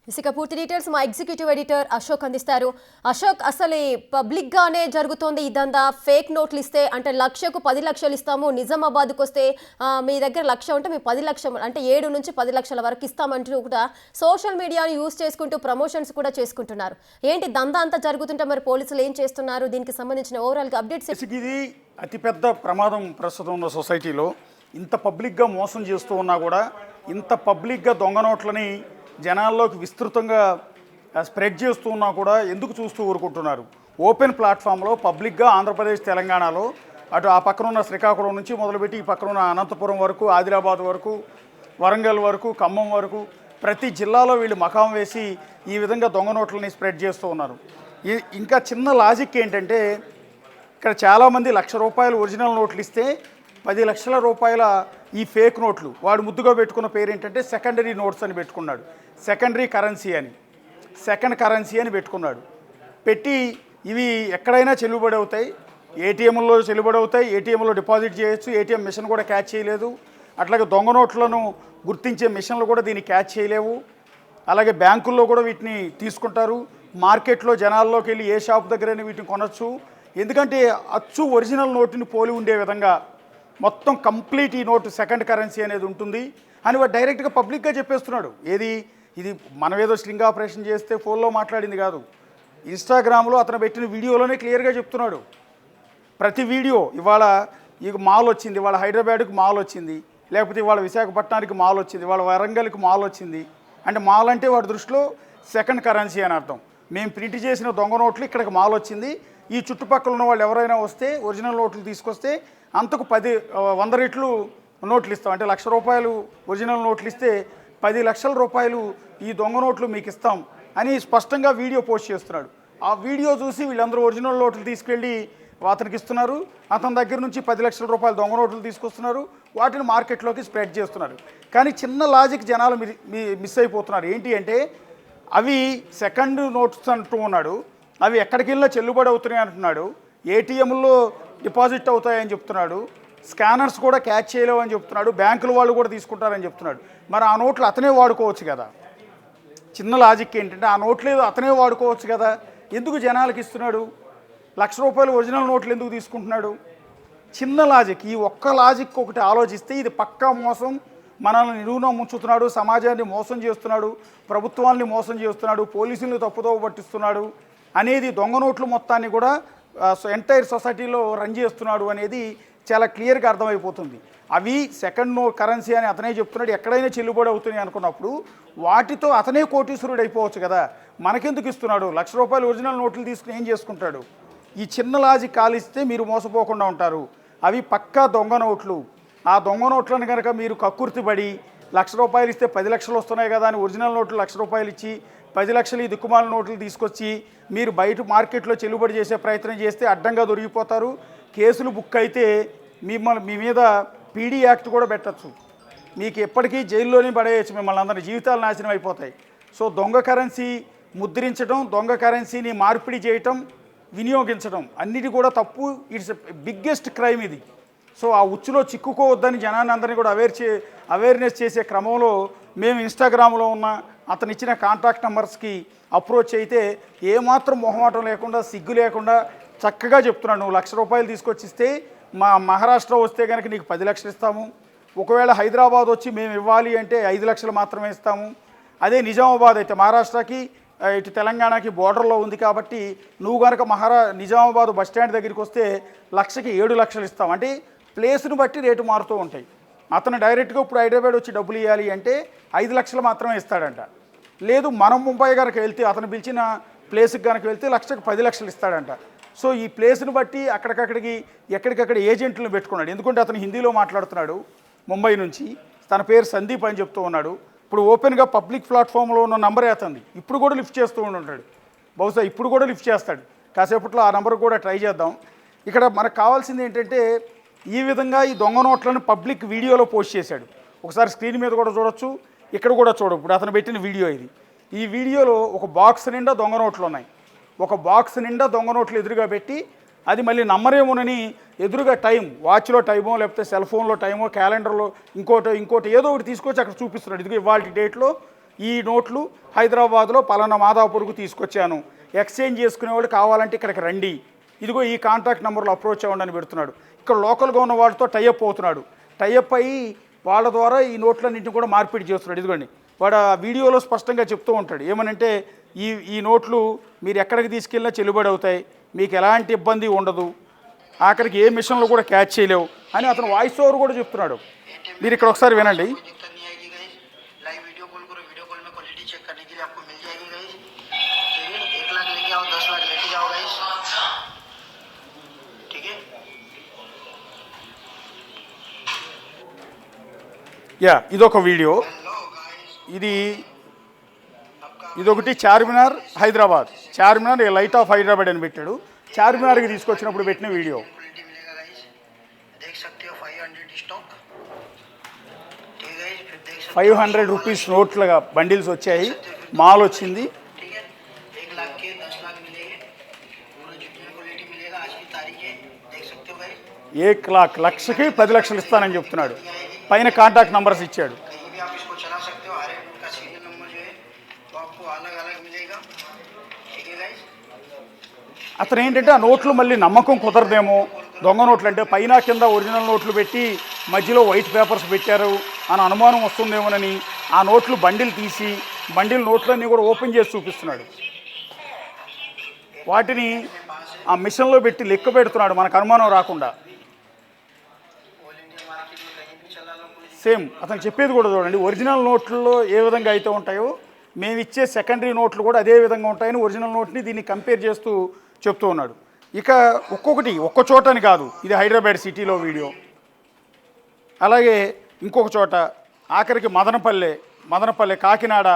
ఇక పూర్తి డీటెయిల్స్ మా ఎగ్జిక్యూటివ్ ఎడిటర్ అశోక్ అందిస్తారు. అశోక్, అసలు పబ్లిక్ గానే జరుగుతోంది ఇదంతా, ఫేక్ నోట్లు ఇస్తే అంటే లక్షకు 10 లక్షలు ఇస్తాము, నిజామాబాద్కు వస్తే మీ దగ్గర 1,00,000 ఉంటే మీ 10 లక్షలు అంటే 7 నుంచి 10 లక్షల వరకు ఇస్తామంటూ కూడా సోషల్ మీడియాని యూజ్ చేసుకుంటూ ప్రమోషన్స్ కూడా చేసుకుంటున్నారు. ఏంటి దందా అంతా జరుగుతుంటే మరి పోలీసులు ఏం చేస్తున్నారు, దీనికి సంబంధించిన ఓవరాల్గా అప్డేట్స్? ఇది అతిపెద్ద ప్రమాదం ప్రస్తుతం ఉన్న సొసైటీలో. ఇంత పబ్లిక్గా మోసం చేస్తూ ఉన్నా కూడా, ఇంత పబ్లిక్గా దొంగ నోట్లని జనాల్లోకి విస్తృతంగా స్ప్రెడ్ చేస్తూ ఉన్నా కూడా ఎందుకు చూస్తూ ఊరుకుంటున్నారు? ఓపెన్ ప్లాట్ఫామ్లో పబ్లిక్గా ఆంధ్రప్రదేశ్, తెలంగాణలో అటు ఆ పక్కన ఉన్న శ్రీకాకుళం నుంచి మొదలుపెట్టి ఈ పక్కన ఉన్న అనంతపురం వరకు, ఆదిలాబాద్ వరకు వరంగల్ వరకు, ఖమ్మం వరకు ప్రతి జిల్లాలో వీళ్ళు మకాం వేసి ఈ విధంగా దొంగ నోట్లని స్ప్రెడ్ చేస్తూ ఉన్నారు. ఇంకా చిన్న లాజిక్ ఏంటంటే, ఇక్కడ చాలామంది ₹1,00,000 ఒరిజినల్ నోట్లు ఇస్తే 10 లక్షల రూపాయల ఈ ఫేక్ నోట్లు వాడు ముద్దుగా పెట్టుకున్న పేరు ఏంటంటే సెకండరీ నోట్స్ అని పెట్టుకున్నాడు. సెకండరీ కరెన్సీ అని, సెకండ్ కరెన్సీ అని పెట్టుకున్నాడు. పెట్టి ఇవి ఎక్కడైనా చెల్లుబడి అవుతాయి, ఏటీఎంలో చెల్లుబడి అవుతాయి, ఏటీఎంలో డిపాజిట్ చేయొచ్చు, ఏటీఎం మిషన్ కూడా క్యాచ్ చేయలేదు. అట్లాగే దొంగ నోట్లను గుర్తించే మిషన్లు కూడా దీన్ని క్యాచ్ చేయలేవు. అలాగే బ్యాంకుల్లో కూడా వీటిని తీసుకుంటారు. మార్కెట్లో జనాల్లోకి వెళ్ళి ఏ షాప్ దగ్గరైనా వీటిని కొనొచ్చు. ఎందుకంటే అచ్చు ఒరిజినల్ నోటుని పోలి ఉండే విధంగా మొత్తం కంప్లీట్ ఈ నోటు సెకండ్ కరెన్సీ అనేది ఉంటుంది అని వాడు డైరెక్ట్గా పబ్లిక్గా చెప్పేస్తున్నాడు. ఇది మనమేదో స్ట్రింగ్ ఆపరేషన్ చేస్తే ఫోన్లో మాట్లాడింది కాదు. ఇన్స్టాగ్రామ్లో అతను పెట్టిన వీడియోలోనే క్లియర్గా చెప్తున్నాడు. ప్రతి వీడియో ఇవాళ మాల్ వచ్చింది, ఇవాళ హైదరాబాద్కి మాల్ వచ్చింది, లేకపోతే ఇవాళ విశాఖపట్నానికి మాల్ వచ్చింది, ఇవాళ వరంగల్కి మాల్ వచ్చింది. అంటే మాల్ అంటే వాడి దృష్టిలో సెకండ్ కరెన్సీ అని అర్థం. మేము ప్రింట్ చేసిన దొంగ నోట్లు ఇక్కడికి మాల్ వచ్చింది, ఈ చుట్టుపక్కల ఉన్న వాళ్ళు ఎవరైనా వస్తే ఒరిజినల్ నోట్లు తీసుకొస్తే అంతకు 100 రెట్లు నోట్లు ఇస్తాం. అంటే ₹1,00,000 ఒరిజినల్ నోట్లు ఇస్తే 10 లక్షల రూపాయలు ఈ దొంగ నోట్లు మీకు ఇస్తాం అని స్పష్టంగా వీడియో పోస్ట్ చేస్తున్నాడు. ఆ వీడియో చూసి వీళ్ళందరూ ఒరిజినల్ నోట్లు తీసుకెళ్ళి అతనికి ఇస్తున్నారు. అతని దగ్గర నుంచి 10 లక్షల రూపాయలు దొంగ నోట్లు తీసుకొస్తున్నారు, వాటిని మార్కెట్లోకి స్ప్రెడ్ చేస్తున్నారు. కానీ చిన్న లాజిక్ జనాలు మిస్ అయిపోతున్నారు. ఏంటి అంటే అవి సెకండ్ నోట్స్ అంటూ ఉన్నాడు, అవి ఎక్కడికి వెళ్ళినా చెల్లుబడి అవుతున్నాయి అంటున్నాడు, ఏటీఎంలో డిపాజిట్ అవుతాయని చెప్తున్నాడు, స్కానర్స్ కూడా క్యాచ్ చేయలేవు అని చెప్తున్నాడు, బ్యాంకుల వాళ్ళు కూడా తీసుకుంటారని చెప్తున్నాడు. మరి ఆ నోట్లు అతనే వాడుకోవచ్చు కదా. చిన్న లాజిక్ ఏంటంటే ఆ నోట్లు ఏదో అతనే వాడుకోవచ్చు కదా, ఎందుకు జనాలకు ఇస్తున్నాడు? ₹1,00,000 ఒరిజినల్ నోట్లు ఎందుకు తీసుకుంటున్నాడు? చిన్న లాజిక్. ఈ ఒక్క లాజిక్ ఒకటి ఆలోచిస్తే ఇది పక్కా మోసం. మనల్ని నిలువున ముంచుతున్నాడు, సమాజాన్ని మోసం చేస్తున్నాడు, ప్రభుత్వాన్ని మోసం చేస్తున్నాడు, పోలీసుల్ని తప్పుదోవ పట్టిస్తున్నాడు అనేది, దొంగ నోట్లు మొత్తాన్ని కూడా ఎంటైర్ సొసైటీలో రన్ చేస్తున్నాడు అనేది చాలా క్లియర్గా అర్థమైపోతుంది. అవి సెకండ్ కరెన్సీ అని అతనే చెప్తున్నాడు, ఎక్కడైనా చెల్లుబడి అవుతున్నాయి అనుకున్నప్పుడు వాటితో అతనే కోటీశ్వరుడు అయిపోవచ్చు కదా. మనకెందుకు ఇస్తున్నాడు? ₹1,00,000 ఒరిజినల్ నోట్లు తీసుకుని ఏం చేసుకుంటాడు? ఈ చిన్న లాజిక్ కాలిస్తే మీరు మోసపోకుండా ఉంటారు. అవి పక్కా దొంగ నోట్లు. ఆ దొంగ నోట్లను కనుక మీరు కక్కుర్తిపడి ₹1,00,000 ఇస్తే 10 లక్షలు వస్తున్నాయి కదా అని ఒరిజినల్ నోట్లు ₹1,00,000 ఇచ్చి 10 లక్షలు ఈ దిక్కుమాల నోట్లు తీసుకొచ్చి మీరు బయట మార్కెట్లో చెల్లుబడి చేసే ప్రయత్నం చేస్తే అడ్డంగా దొరికిపోతారు. కేసులు బుక్ అయితే మీ మీద పీడీ యాక్ట్ కూడా పెట్టచ్చు. మీకు ఎప్పటికీ జైల్లోనే పడేయచ్చు, మిమ్మల్ని అందరి జీవితాలు నాశనం అయిపోతాయి. సో దొంగ కరెన్సీ ముద్రించడం, దొంగ కరెన్సీని మార్పిడి చేయటం, వినియోగించడం అన్నిటి కూడా తప్పు. ఇట్స్ బిగ్గెస్ట్ క్రైమ్ ఇది. సో ఆ ఉచ్చులో చిక్కుకోవద్దని జనాన్ని అందరినీ కూడా అవేర్నెస్ చేసే క్రమంలో మేము ఇన్స్టాగ్రామ్లో ఉన్న అతను ఇచ్చిన కాంటాక్ట్ నెంబర్స్కి అప్రోచ్ అయితే ఏమాత్రం మొహమాటం లేకుండా, సిగ్గు లేకుండా చక్కగా చెప్తున్నాను. నువ్వు ₹1,00,000 తీసుకొచ్చిస్తే మా మహారాష్ట్ర వస్తే కనుక నీకు 10 లక్షలు ఇస్తాము, ఒకవేళ హైదరాబాద్ వచ్చి మేము ఇవ్వాలి అంటే 5 లక్షలు మాత్రమే ఇస్తాము. అదే నిజామాబాద్ అయితే మహారాష్ట్రకి ఇటు తెలంగాణకి బోర్డర్లో ఉంది కాబట్టి నువ్వు కనుక నిజామాబాద్ బస్టాండ్ దగ్గరికి వస్తే 1,00,000కి 7 లక్షలు ఇస్తాం. అంటే ప్లేస్ను బట్టి రేటు మారుతూ ఉంటాయి. అతను డైరెక్ట్గా ఇప్పుడు హైదరాబాద్ వచ్చి డబ్బులు ఇవ్వాలి అంటే 5 లక్షలు మాత్రమే ఇస్తాడంట. లేదు మనం ముంబై కనుక వెళ్తే అతను పిలిచిన ప్లేస్కి కనుక వెళ్తే 1,00,000కి 10 లక్షలు ఇస్తాడంట. సో ఈ ప్లేస్ను బట్టి ఎక్కడికక్కడ ఏజెంట్లను పెట్టుకున్నాడు. ఎందుకంటే అతను హిందీలో మాట్లాడుతున్నాడు, ముంబై నుంచి, తన పేరు సందీప్ అని చెప్తూ ఉన్నాడు. ఇప్పుడు ఓపెన్గా పబ్లిక్ ప్లాట్ఫామ్లో ఉన్న నంబరే అతనిది. ఇప్పుడు కూడా లిఫ్ట్ చేస్తూ ఉంటాడు, బహుశా ఇప్పుడు కూడా లిఫ్ట్ చేస్తాడు. కాసేపట్లో ఆ నెంబర్ కూడా ట్రై చేద్దాం. ఇక్కడ మనకు కావాల్సింది ఏంటంటే ఈ విధంగా ఈ దొంగ నోట్లను పబ్లిక్ వీడియోలో పోస్ట్ చేశాడు. ఒకసారి స్క్రీన్ మీద కూడా చూడొచ్చు, ఇక్కడ కూడా చూడవు. ఇప్పుడు అతను పెట్టిన వీడియో ఇది. ఈ వీడియోలో ఒక బాక్స్ నిండా దొంగ నోట్లు ఉన్నాయి. ఒక బాక్స్ నిండా దొంగ నోట్లు ఎదురుగా పెట్టి అది మళ్ళీ నమ్మరేమోనని ఎదురుగా టైం, వాచ్లో టైమో లేకపోతే సెల్ ఫోన్లో టైమో క్యాలెండర్లో ఇంకోటి ఏదో ఒకటి తీసుకొచ్చి అక్కడ చూపిస్తున్నాడు. ఇదిగో ఇవాళ డేట్లో ఈ నోట్లు హైదరాబాద్లో పలానా మాదాపూర్కు తీసుకొచ్చాను, ఎక్స్చేంజ్ చేసుకునేవాళ్ళు కావాలంటే ఇక్కడికి రండి, ఇదిగో ఈ కాంటాక్ట్ నెంబర్లో అప్రోచ్ అవ్వండి అని పెడుతున్నాడు. ఇక్కడ లోకల్గా ఉన్న వాళ్ళతో టైఅప్ అవుతున్నాడు. టైఅప్ అయ్యి వాళ్ళ ద్వారా ఈ నోట్లన్నింటిని కూడా మార్పిడి చేస్తున్నాడు. ఇదిగోండి వాడు ఆ వీడియోలో స్పష్టంగా చెప్తూ ఉంటాడు. ఏమనంటే ఈ నోట్లు మీరు ఎక్కడికి తీసుకెళ్ళినా చెల్లుబడి అవుతాయి, మీకు ఎలాంటి ఇబ్బంది ఉండదు, ఆఖరికి ఏ మిషన్లో కూడా క్యాచ్ చేయలేవు అని అతను వాయిస్ ఓవర్ కూడా చెప్తున్నాడు. మీరు ఇక్కడ ఒకసారి వినండి. యా ఇదొక వీడియో, ఇదొకటి చార్మినార్ హైదరాబాద్, చార్మినార్ లైట్ ఆఫ్ హైదరాబాద్ అని పెట్టాడు. చార్మినార్కి తీసుకొచ్చినప్పుడు పెట్టిన వీడియో. 500 రూపీస్ నోట్లుగా బండిల్స్ వచ్చాయి, మాల్ వచ్చింది. 1 लाख లక్షకి 10 లక్షలు ఇస్తానని చెప్తున్నాడు. పైన కాంటాక్ట్ నంబర్స్ ఇచ్చాడు. అతను ఏంటంటే ఆ నోట్లు మళ్ళీ నమ్మకం కుదరదేమో, దొంగ నోట్లు అంటే పైన కింద ఒరిజినల్ నోట్లు పెట్టి మధ్యలో వైట్ పేపర్స్ పెట్టారు అని అనుమానం వస్తుందేమోనని ఆ నోట్లు బండిల్ తీసి నోట్లన్నీ కూడా ఓపెన్ చేసి చూపిస్తున్నాడు. వాటిని ఆ మిషన్లో పెట్టి లెక్క పెడుతున్నాడు మనకు అనుమానం రాకుండా. సేమ్ అతను చెప్పేది కూడా చూడండి, ఒరిజినల్ నోట్లలో ఏ విధంగా అయితే ఉంటాయో మేము ఇచ్చే సెకండరీ నోట్లు కూడా అదే విధంగా ఉంటాయని ఒరిజినల్ నోట్ని దీన్ని కంపేర్ చేస్తూ చెప్తూ ఉన్నాడు. ఇక ఒక్కొక్కటి ఒక్క చోటని కాదు, ఇది హైదరాబాద్ సిటీలో వీడియో, అలాగే ఇంకొక చోట, ఆఖరికి మదనపల్లె కాకినాడ,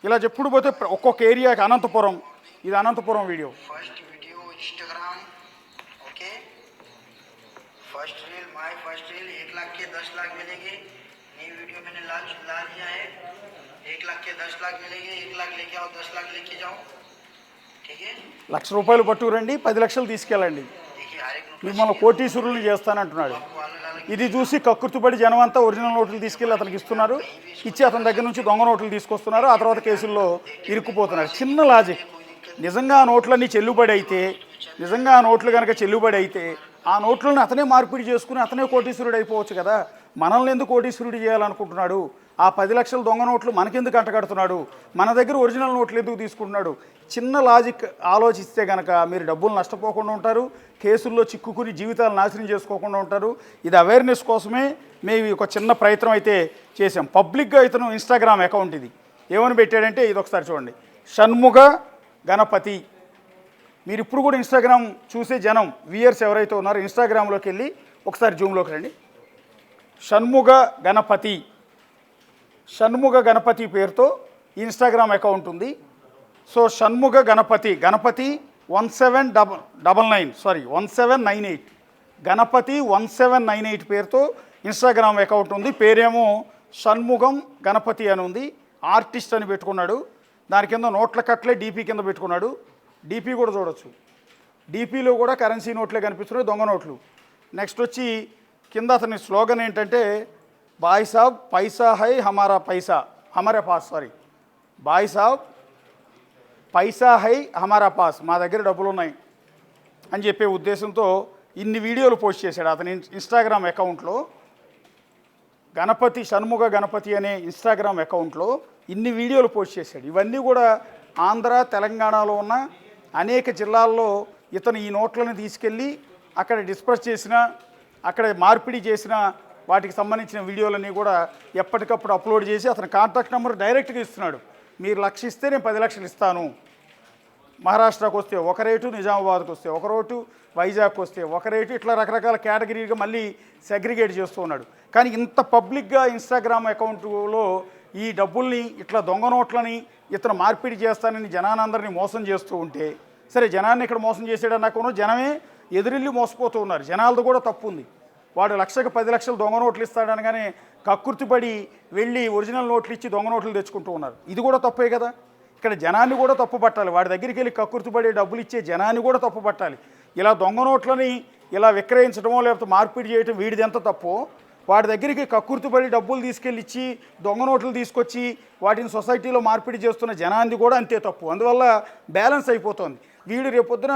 ఇలా చెప్పుడు పోతే ఒక్కొక్క ఏరియాకి, అనంతపురం, ఇది Anantapur video. First reel 1 lakh के 10 लाख मिलेंगे। नई वीडियो मैंने ला दिया है। 1 लाख के 10 लाख मिलेंगे। 1 लाख लेके आओ, 10 लाख लेके जाओ, ठीक है। ₹1,00,000 పట్టుకురండి, 10 లక్షలు తీసుకెళ్ళండి, మిమ్మల్ని కోటీశ్వరులను చేస్తానంటున్నాడు. ఇది చూసి కక్కుర్తిపడి జనం అంతా ఒరిజినల్ నోట్లు తీసుకెళ్ళి అతనికి ఇస్తున్నారు. ఇచ్చి అతని దగ్గర నుంచి దొంగ నోట్లు తీసుకొస్తున్నారు. ఆ తర్వాత కేసుల్లో ఇరుక్కుపోతున్నారు. చిన్న లాజిక్. నిజంగా ఆ నోట్లన్నీ చెల్లుబడి అయితే, నిజంగా ఆ నోట్లు కనుక చెల్లుబడి అయితే ఆ నోట్లను అతనే మార్పిడి చేసుకుని అతనే కోటీశ్వరుడు అయిపోవచ్చు కదా. మనల్ని ఎందుకు కోటీశ్వరుడు చేయాలనుకుంటున్నాడు? ఆ 10 లక్షల దొంగ నోట్లు మనకెందుకు అంటగడుతున్నాడు? మన దగ్గర ఒరిజినల్ నోట్లు ఎందుకు తీసుకుంటున్నాడు? చిన్న లాజిక్ ఆలోచిస్తే కనుక మీరు డబ్బులు నష్టపోకుండా ఉంటారు, కేసుల్లో చిక్కుకుని జీవితాలు నాశనం చేసుకోకుండా ఉంటారు. ఇది అవేర్నెస్ కోసమే మేము ఒక చిన్న ప్రయత్నం అయితే చేసాం. పబ్లిక్గా ఇతను ఇన్స్టాగ్రామ్ అకౌంట్ ఇది ఏమని పెట్టాడంటే, ఇది ఒకసారి చూడండి, షణ్ముగ గణపతి. మీరు ఇప్పుడు కూడా ఇన్స్టాగ్రామ్ చూసే జనం వ్యూయర్స్ ఎవరైతే ఉన్నారో ఇన్స్టాగ్రామ్లోకి వెళ్ళి ఒకసారి జూమ్లోకి రండి. షణ్ముగ గణపతి పేరుతో ఇన్స్టాగ్రామ్ అకౌంట్ ఉంది. సో షణ్ముగ గణపతి 1798 గణపతి 1798 పేరుతో ఇన్స్టాగ్రామ్ అకౌంట్ ఉంది. పేరేమో షణ్ముగం గణపతి అని ఉంది. ఆర్టిస్ట్ అని పెట్టుకున్నాడు. దాని కింద నోట్ల కట్లే డీపీ కింద పెట్టుకున్నాడు. డీపీ కూడా చూడొచ్చు. డీపీలో కూడా కరెన్సీ నోట్లే కనిపిస్తున్నాయి, దొంగ నోట్లు. నెక్స్ట్ వచ్చి కింద అతని స్లోగన్ ఏంటంటే, బాయ్ సాబ్ పైసా హై హమారా పైసా హమారే పాస్, బాయ్ సాబ్ పైసా హై హమారా పాస్, మా దగ్గర డబ్బులు ఉన్నాయి అని చెప్పే ఉద్దేశంతో ఇన్ని వీడియోలు పోస్ట్ చేశాడు అతని ఇన్స్టాగ్రామ్ అకౌంట్లో. షణ్ముగ గణపతి అనే ఇన్స్టాగ్రామ్ అకౌంట్లో ఇన్ని వీడియోలు పోస్ట్ చేశాడు. ఇవన్నీ కూడా ఆంధ్ర, తెలంగాణలో ఉన్న అనేక జిల్లాల్లో ఇతను ఈ నోట్లను తీసుకెళ్ళి అక్కడ డిస్పర్స్ చేసిన, అక్కడ మార్పిడి చేసిన వాటికి సంబంధించిన వీడియోలన్నీ కూడా ఎప్పటికప్పుడు అప్లోడ్ చేసి అతని కాంటాక్ట్ నెంబర్ డైరెక్ట్గా ఇస్తున్నాడు. మీరు 1,00,000 ఇస్తే నేను 10 లక్షలు ఇస్తాను. మహారాష్ట్రకు వస్తే ఒక రేటు, నిజామాబాద్కి వస్తే ఒక రేటు, వైజాగ్కి వస్తే ఒక రేటు, ఇట్లా రకరకాల కేటగిరీగా మళ్ళీ సెగ్రిగేట్ చేస్తూ ఉన్నాడు. కానీ ఇంత పబ్లిక్గా ఇన్స్టాగ్రామ్ అకౌంట్లో ఈ డబ్బుల్ని, ఇట్లా దొంగ నోట్లని ఇతను మార్పిడి చేస్తానని జనానందరినీ మోసం చేస్తూ ఉంటే, సరే జనాన్ని ఇక్కడ మోసం చేసాడన్నాకును జనమే ఎదురెళ్ళి మోసపోతూ ఉన్నారు. జనాలది కూడా తప్పు ఉంది. వాడు 1,00,000కి 10 లక్షలు దొంగ నోట్లు ఇస్తాడనగానే కక్కుర్తిపడి వెళ్ళి ఒరిజినల్ నోట్లు ఇచ్చి దొంగ నోట్లు తెచ్చుకుంటూ ఉన్నారు. ఇది కూడా తప్పే కదా. ఇక్కడ జనాన్ని కూడా తప్పు పట్టాలి. వాడి దగ్గరికి వెళ్ళి కక్కుర్తిపడి డబ్బులు ఇచ్చే జనాన్ని కూడా తప్పు పట్టాలి. ఇలా దొంగ నోట్లని ఇలా విక్రయించడమో లేకపోతే మార్పిడి చేయడం వీడిది ఎంత తప్పో, వాడి దగ్గరికి కక్కుర్తిపడి డబ్బులు తీసుకెళ్ళి ఇచ్చి దొంగ నోట్లు తీసుకొచ్చి వాటిని సొసైటీలో మార్పిడి చేస్తున్న జనాన్ని కూడా అంతే తప్పు. అందువల్ల బ్యాలెన్స్ అయిపోతుంది. వీడు రేపొద్దున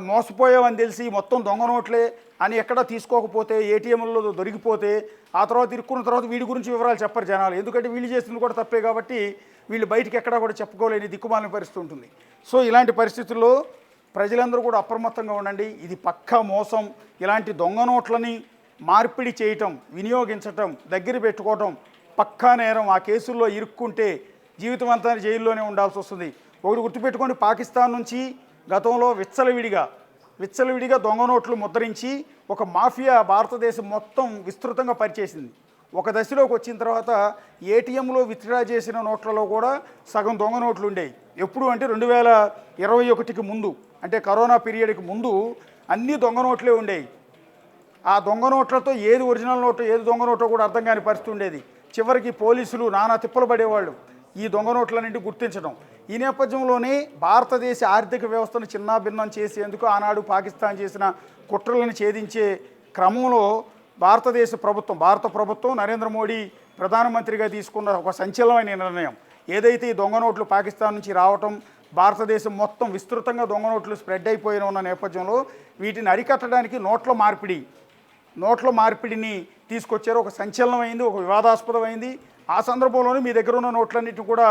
మోసపోయామని తెలిసి మొత్తం దొంగ నోట్లే అని ఎక్కడా తీసుకోకపోతే, ఏటీఎంలలో దొరికిపోతే, ఆ తర్వాత ఇరుక్కున్న తర్వాత వీడి గురించి వివరాలు చెప్పరు జనాలు. ఎందుకంటే వీళ్ళు చేసింది కూడా తప్పే కాబట్టి వీళ్ళు బయటికి ఎక్కడా కూడా చెప్పుకోలేని దిక్కుమాలిన పరిస్థితి ఉంటుంది. సో ఇలాంటి పరిస్థితుల్లో ప్రజలందరూ కూడా అప్రమత్తంగా ఉండండి. ఇది పక్కా మోసం. ఇలాంటి దొంగ నోట్లని మార్పిడి చేయటం, వినియోగించటం, దగ్గర పెట్టుకోవటం పక్కా నేరం. ఆ కేసుల్లో ఇరుక్కుంటే జీవితం అంతా జైల్లోనే ఉండాల్సి వస్తుంది. ఒకటి గుర్తుపెట్టుకోండి, పాకిస్తాన్ నుంచి గతంలో విచ్చలవిడిగా దొంగ నోట్లు ముద్రించి ఒక మాఫియా భారతదేశం మొత్తం విస్తృతంగా పరిచేసింది. ఒక దశలోకి వచ్చిన తర్వాత ఏటీఎంలో విత్డ్రా చేసిన నోట్లలో కూడా సగం దొంగ నోట్లు ఉండేవి. ఎప్పుడు అంటే 2021కి ముందు, అంటే కరోనా పీరియడ్కి ముందు అన్ని దొంగ నోట్లే ఉండేవి. ఆ దొంగ నోట్లతో ఏది ఒరిజినల్ నోటు ఏది దొంగ నోటో కూడా అర్థం కాని పరిస్థితి ఉండేది. చివరికి పోలీసులు నానా తిప్పలు పడేవాళ్ళు ఈ దొంగ నోట్లన్నింటి గుర్తించడం. ఈ నేపథ్యంలోనే భారతదేశ ఆర్థిక వ్యవస్థను చిన్నాభిన్నం చేసేందుకు ఆనాడు పాకిస్తాన్ చేసిన కుట్రలను ఛేదించే క్రమంలో భారత ప్రభుత్వం నరేంద్ర మోడీ ప్రధానమంత్రిగా తీసుకున్న ఒక సంచలనమైన నిర్ణయం ఏదైతే ఈ దొంగ నోట్లు పాకిస్తాన్ నుంచి రావటం, భారతదేశం మొత్తం విస్తృతంగా దొంగ నోట్లు స్ప్రెడ్ అయిపోయిన ఉన్న నేపథ్యంలో వీటిని అరికట్టడానికి నోట్ల మార్పిడిని తీసుకొచ్చారు. ఒక సంచలనమైంది, ఒక వివాదాస్పదమైంది. ఆ సందర్భంలోనే మీ దగ్గర ఉన్న నోట్లన్నింటినీ కూడా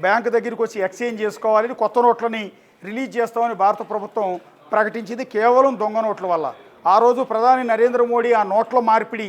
బ్యాంకు దగ్గరికి వచ్చి ఎక్స్చేంజ్ చేసుకోవాలని, కొత్త నోట్లని రిలీజ్ చేస్తామని భారత ప్రభుత్వం ప్రకటించింది కేవలం దొంగ నోట్ల వల్ల. ఆ రోజు ప్రధాని నరేంద్ర మోడీ ఆ నోట్ల మార్పిడి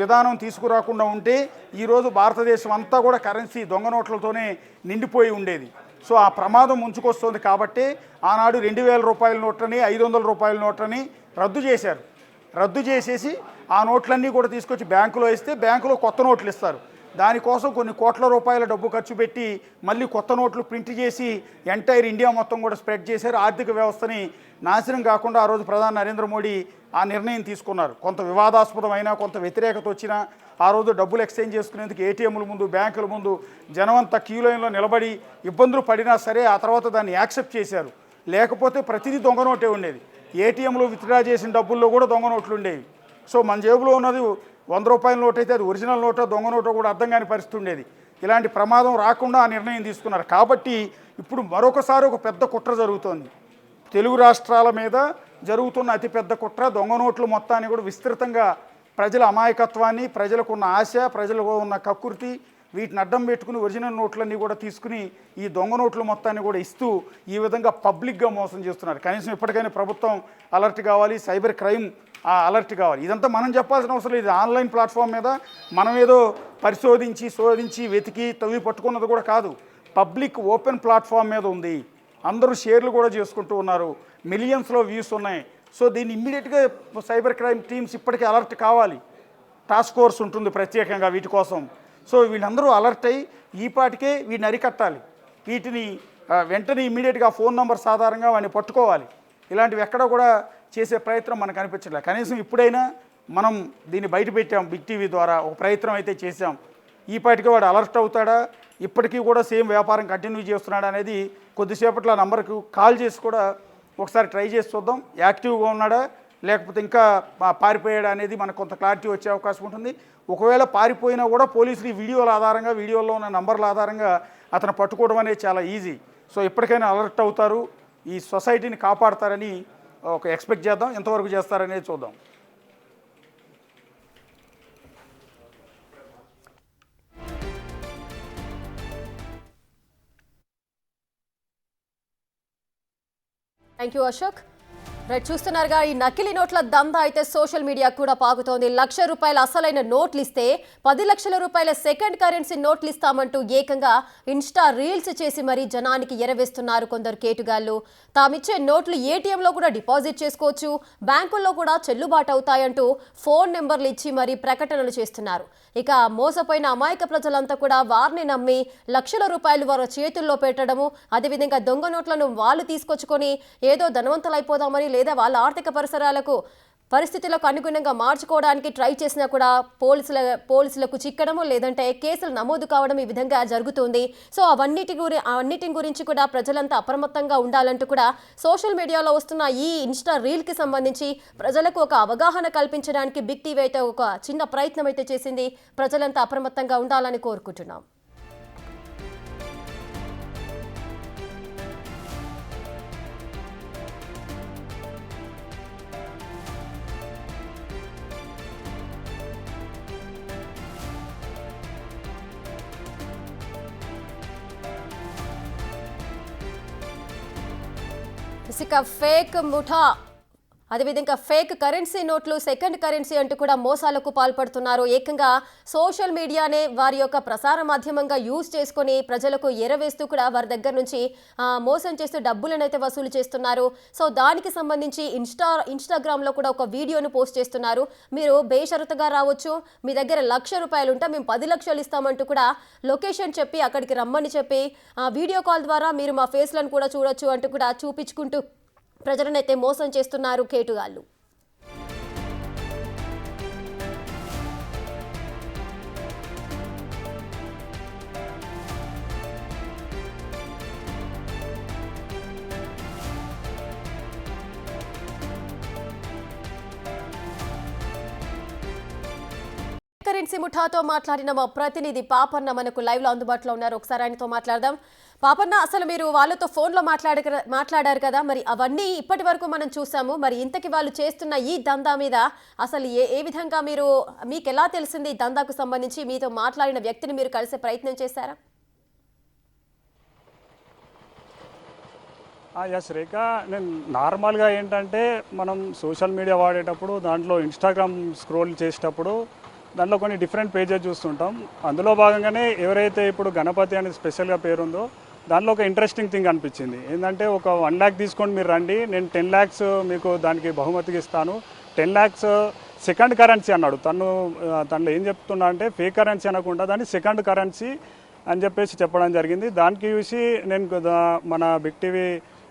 విధానం తీసుకురాకుండా ఉంటే ఈరోజు భారతదేశం అంతా కూడా కరెన్సీ దొంగ నోట్లతోనే నిండిపోయి ఉండేది. సో ఆ ప్రమాదం ముంచుకొస్తుంది కాబట్టి ఆనాడు 2000 రూపాయల నోట్లని 500 రూపాయల నోట్లని రద్దు చేసేసి ఆ నోట్లన్నీ కూడా తీసుకొచ్చి బ్యాంకులో ఇస్తే బ్యాంకులో కొత్త నోట్లు ఇస్తారు. దానికోసం కొన్ని కోట్ల రూపాయల డబ్బు ఖర్చు పెట్టి మళ్ళీ కొత్త నోట్లు ప్రింట్ చేసి ఎంటైర్ ఇండియా మొత్తం కూడా స్ప్రెడ్ చేశారు. ఆర్థిక వ్యవస్థని నాశనం కాకుండా ఆ రోజు ప్రధాని నరేంద్ర మోడీ ఆ నిర్ణయం తీసుకున్నారు. కొంత వివాదాస్పదమైన, కొంత వ్యతిరేకత వచ్చినా ఆ రోజు డబ్బులు ఎక్స్చేంజ్ చేసుకునేందుకు ఏటీఎంల ముందు, బ్యాంకుల ముందు జనమంతా క్యూ లైన్లో నిలబడి ఇబ్బందులు పడినా సరే ఆ తర్వాత దాన్ని యాక్సెప్ట్ చేశారు. లేకపోతే ప్రతిదీ దొంగ నోటే ఉండేది. ఏటీఎంలో విత్డ్రా చేసిన డబ్బుల్లో కూడా దొంగ నోట్లు ఉండేవి. సో మన జేబులో ఉన్నది 100 రూపాయల నోట్ అయితే అది ఒరిజినల్ నోటో దొంగ నోటో కూడా అర్థం కాని పరిస్థితి ఉండేది. ఇలాంటి ప్రమాదం రాకుండా ఆ నిర్ణయం తీసుకున్నారు. కాబట్టి ఇప్పుడు మరొకసారి ఒక పెద్ద కుట్ర జరుగుతోంది. తెలుగు రాష్ట్రాల మీద జరుగుతున్న అతిపెద్ద కుట్ర దొంగ నోట్లు మొత్తాన్ని కూడా విస్తృతంగా ప్రజల అమాయకత్వాన్ని, ప్రజలకు ఉన్న ఆశ, ప్రజలకు ఉన్న కక్కుర్తి వీటిని అడ్డం పెట్టుకుని ఒరిజినల్ నోట్లన్నీ కూడా తీసుకుని ఈ దొంగ నోట్ల మొత్తాన్ని కూడా ఇస్తూ ఈ విధంగా పబ్లిక్గా మోసం చేస్తున్నారు. కనీసం ఇప్పటికైనా ప్రభుత్వం అలర్ట్ కావాలి, సైబర్ క్రైమ్ అలర్ట్ కావాలి. ఇదంతా మనం చెప్పాల్సిన అవసరం లేదు. ఆన్లైన్ ప్లాట్ఫామ్ మీద మనం ఏదో పరిశోధించి శోధించి వెతికి తవ్వి పట్టుకున్నది కూడా కాదు. పబ్లిక్ ఓపెన్ ప్లాట్ఫామ్ మీద ఉంది. అందరూ షేర్లు కూడా చేసుకుంటూ ఉన్నారు. మిలియన్స్లో వ్యూస్ ఉన్నాయి. సో దీన్ని ఇమ్మీడియట్గా సైబర్ క్రైమ్ టీమ్స్ ఇప్పటికీ అలర్ట్ కావాలి. టాస్క్ ఫోర్స్ ఉంటుంది ప్రత్యేకంగా వీటి కోసం. సో వీళ్ళందరూ అలర్ట్ అయ్యి ఈపాటికే వీటిని అరికట్టాలి. వీటిని వెంటనే ఇమ్మీడియట్గా ఫోన్ నెంబర్స్ ఆధారంగా వాడిని పట్టుకోవాలి. ఇలాంటివి ఎక్కడ కూడా చేసే ప్రయత్నం మనకు అనిపించలేదు. కనీసం ఇప్పుడైనా మనం దీన్ని బయట పెట్టాం, బిగ్ టీవీ ద్వారా ఒక ప్రయత్నం అయితే చేసాం. ఈపాటికే వాడు అలర్ట్ అవుతాడా, ఇప్పటికీ కూడా సేమ్ వ్యాపారం కంటిన్యూ చేస్తున్నాడా అనేది కొద్దిసేపట్లో ఆ నంబర్కు కాల్ చేసి కూడా ఒకసారి ట్రై చేసి చూద్దాం. యాక్టివ్గా ఉన్నాడా లేకపోతే ఇంకా పారిపోయాడా అనేది మనకు కొంత క్లారిటీ వచ్చే అవకాశం ఉంటుంది. ఒకవేళ పారిపోయినా కూడా పోలీసులు ఈ వీడియోలో ఉన్న నంబర్ల ఆధారంగా అతను పట్టుకోవడం అనేది చాలా ఈజీ. సో ఎప్పటికైనా అలర్ట్ అవుతారు, ఈ సొసైటీని కాపాడతారని ఒక ఎక్స్పెక్ట్ చేద్దాం. ఎంతవరకు చేస్తారనేది చూద్దాం. Thank you Ashok. రైట్, చూస్తున్నారుగా ఈ నకిలీ నోట్ల దందా అయితే సోషల్ మీడియా కూడా పాకుతోంది. ₹1,00,000 అసలైన నోట్లు ఇస్తే 10 లక్షల రూపాయల సెకండ్ కరెన్సీ నోట్లు ఇస్తామంటూ ఏకంగా ఇన్స్టా రీల్స్ చేసి మరీ జనానికి ఎరవేస్తున్నారు కొందరు కేటుగాళ్లు. తామిచ్చే నోట్లు ఏటీఎంలో కూడా డిపాజిట్ చేసుకోవచ్చు, బ్యాంకుల్లో కూడా చెల్లుబాటు అవుతాయంటూ ఫోన్ నెంబర్లు ఇచ్చి మరీ ప్రకటనలు చేస్తున్నారు. ఇక మోసపోయిన అమాయక ప్రజలంతా కూడా వారిని నమ్మి లక్షల రూపాయలు వారి చేతుల్లో పెట్టడము, అదేవిధంగా దొంగ నోట్లను వాళ్ళు తీసుకొచ్చుకొని ఏదో ధనవంతులైపోదామని లేదా వాళ్ళ ఆర్థిక పరిస్థితులకు అనుగుణంగా మార్చుకోవడానికి ట్రై చేసినా కూడా పోలీసులకు చిక్కడము లేదంటే కేసులు నమోదు కావడం ఈ విధంగా జరుగుతుంది. సో అన్నిటి గురించి కూడా ప్రజలంతా అప్రమత్తంగా ఉండాలంటూ కూడా సోషల్ మీడియాలో వస్తున్న ఈ ఇన్స్టా రీల్కి సంబంధించి ప్రజలకు ఒక అవగాహన కల్పించడానికి బిగ్ టీవీ అయితే ఒక చిన్న ప్రయత్నం అయితే చేసింది. ప్రజలంతా అప్రమత్తంగా ఉండాలని కోరుకుంటున్నాం. ఇక ఫేక్ ముఠా అదేవిధంగా ఫేక్ కరెన్సీ నోట్లు, సెకండ్ కరెన్సీ అంటూ కూడా మోసాలకు పాల్పడుతున్నారు. ఏకంగా సోషల్ మీడియానే వారి యొక్క ప్రసార మాధ్యమంగా యూజ్ చేసుకొని ప్రజలకు ఎరవేస్తూ కూడా వారి దగ్గర నుంచి మోసం చేస్తూ డబ్బులను అయితే వసూలు చేస్తున్నారు. సో దానికి సంబంధించి ఇన్స్టాగ్రామ్లో కూడా ఒక వీడియోను పోస్ట్ చేస్తున్నారు. మీరు బేషరతుగా రావచ్చు, మీ దగ్గర ₹1,00,000 ఉంటే మేము 10 లక్షలు ఇస్తామంటూ కూడా లొకేషన్ చెప్పి అక్కడికి రమ్మని చెప్పి వీడియో కాల్ ద్వారా మీరు మా ఫేస్లను కూడా చూడొచ్చు అంటూ కూడా చూపించుకుంటూ ప్రజలనైతే మోసం చేస్తున్నారు కేటుగాళ్ళు. కరెన్సీ ముఠాతో మాట్లాడిన మా ప్రతినిధి పాపన్న మనకు లైవ్ లో అందుబాటులో ఉన్నారు. ఒకసారి ఆయనతో మాట్లాడదాం. పాపన్న, అసలు మీరు వాళ్ళతో ఫోన్లో మాట్లాడారు కదా, మరి అవన్నీ ఇప్పటి వరకు మనం చూసాము. మరి ఇంతకి వాళ్ళు చేస్తున్న ఈ దందా మీద అసలు ఏ విధంగా మీకు ఎలా తెలిసింది? ఈ దందాకు సంబంధించి మీతో మాట్లాడిన వ్యక్తిని మీరు కలిసే ప్రయత్నం చేశారా? ఎస్ రేఖ, నేను నార్మల్గా ఏంటంటే మనం సోషల్ మీడియా వాడేటప్పుడు దాంట్లో ఇన్స్టాగ్రామ్ స్క్రోల్ చేసేటప్పుడు దాంట్లో కొన్ని డిఫరెంట్ పేజెస్ చూస్తుంటాం. అందులో భాగంగానే ఎవరైతే ఇప్పుడు గణపతి అనేది స్పెషల్గా పేరుందో దాంట్లో ఒక ఇంట్రెస్టింగ్ థింగ్ అనిపించింది. ఏంటంటే ఒక 1 lakh తీసుకొని మీరు రండి, నేను 10 lakhs మీకు దానికి బహుమతికి ఇస్తాను. 10 lakhs సెకండ్ కరెన్సీ అన్నాడు. తనలో ఏం చెప్తున్నా అంటే ఫేక్ కరెన్సీ అనకుండా దాన్ని సెకండ్ కరెన్సీ అని చెప్పడం జరిగింది. దానికి చూసి నేను మన బిగ్ టీవీ